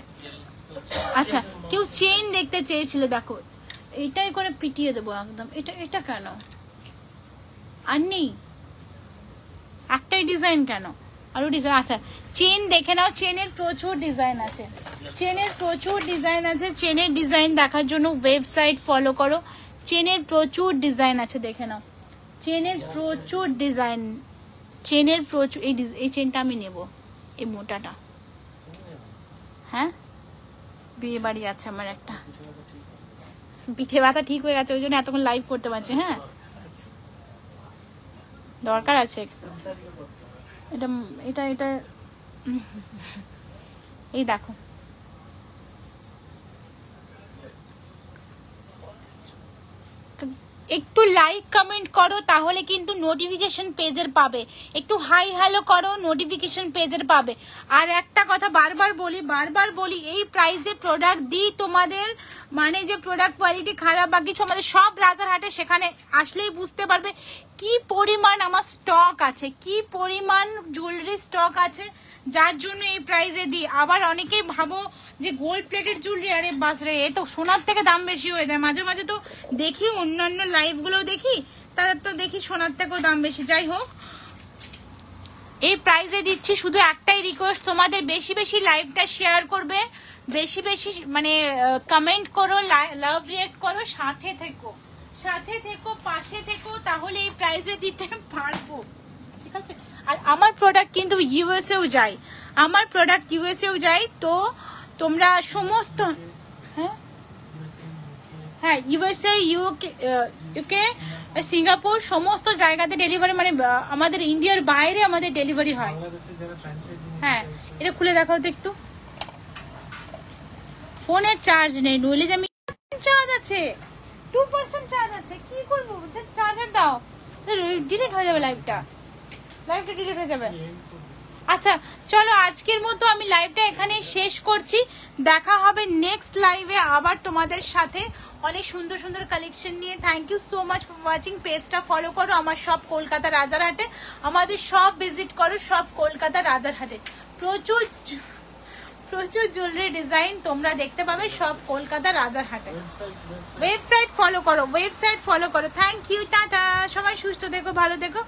আচ্ছা কেউ চেইন দেখতে চেয়েছিল, দেখো এইটাই করে পিটিয়ে দেবো একদম। এটা কেন আর নেই, একটাই ডিজাইন কেন, আরো ডিজাইন। আচ্ছা চেন দেখে নাও, চেনের প্রচুর ডিজাইন আছে, চেনের প্রচুর ডিজাইন আছে। চেনের ডিজাইন দেখার জন্য ওয়েবসাইট ফলো করো, চেনের প্রচুর ডিজাইন আছে, দেখে নাও চেনের প্রচুর ডিজাইন, চেনের প্রচুর। এই চেনটা আমি নেব, এই মোটাটা। হ্যাঁ বিয়ে বাড়ি আছে আমার একটা, পিঠে ব্যথা ঠিক হয়ে গেছে, ওই জন্য এতক্ষণ লাইভ করতে পারছি। হ্যাঁ দরকার আছে এটা এটা এটা এই দেখো একটু লাইক কমেন্ট করো, তাহলে কিন্তু নোটিফিকেশন পেজের পাবে। একটু হাই হ্যালো করো, নোটিফিকেশন পেজের পাবে। আর একটা কথা বারবার বলি, এই প্রাইসে প্রোডাক্ট দিই তোমাদের, মানে যে প্রোডাক্ট কোয়ালিটি খারাপ বা কিছু, আমাদের সব রাজারহাটে, সেখানে আসলেই বুঝতে পারবে কি পরিমাণ আমার স্টক আছে, কি পরিমাণ জুয়েলারি স্টক আছে, যার জন্য এই প্রাইসে দিই। আবার অনেকেই ভাবো যে গোল্ড প্লেটেড জুয়েলারি, আরে বাসরে এ তো সোনার থেকে দাম বেশি হয়ে যায়। মাঝে মাঝে তো দেখি অন্যান্য লাইভগুলো দেখি, তাদের তো দেখি সোনার থেকেও দাম বেশি। যাই হোক এই প্রাইসে দিচ্ছি, শুধু একটাই রিকোয়েস্ট তোমাদের, বেশি বেশি লাইভটা শেয়ার করবে, বেশি বেশি মানে কমেন্ট করো, লাভ রিয়েক্ট করো, সাথে থেকো পাশে থেকো, তাহলে এই প্রাইসে দিতে পারবো, ঠিক আছে। আর আমার প্রোডাক্ট কিন্তু ইউএসএও যায়, আমার প্রোডাক্ট ইউএসএও যায়, তো তোমরা সমস্ত হ্যাঁ ইউএসএ ইউকে সিঙ্গাপুর সমস্ত জায়গাতে ডেলিভারি, মানে আমাদের ইন্ডিয়ার বাইরে আমাদের ডেলিভারি হয়। হ্যাঁ এটা খুলে দেখাও তো একটু। ফোনের চার্জ নেই, নইলে যে আমি চার্জ আছে, 2% চার্জ আছে, কি করবো, চার্জার দাও, ডিলিট হয়ে যাবে লাইভটা ডিলিট হয়ে যাবে। আচ্ছা চলো আজকের মতো আমি লাইভটা এখানে শেষ করছি, দেখা হবে নেক্সট লাইভে আবার তোমাদের সাথে অনেক সুন্দর সুন্দর কালেকশন নিয়ে। Thank you so much for watching. পেজটা ফলো করো, আমার সব কলকাতা রাজারহাটে, আমাদের সব ভিজিট করো, সব কলকাতা রাজারহাটে প্রচুর প্রচুর জুয়েলারি ডিজাইন তোমরা দেখতে পাবে, সব কলকাতা রাজারহাটে। ওয়েবসাইট ফলো করো, থ্যাংক ইউ, টাটা, সবাই সুস্থ থেকো, ভালো থেকো।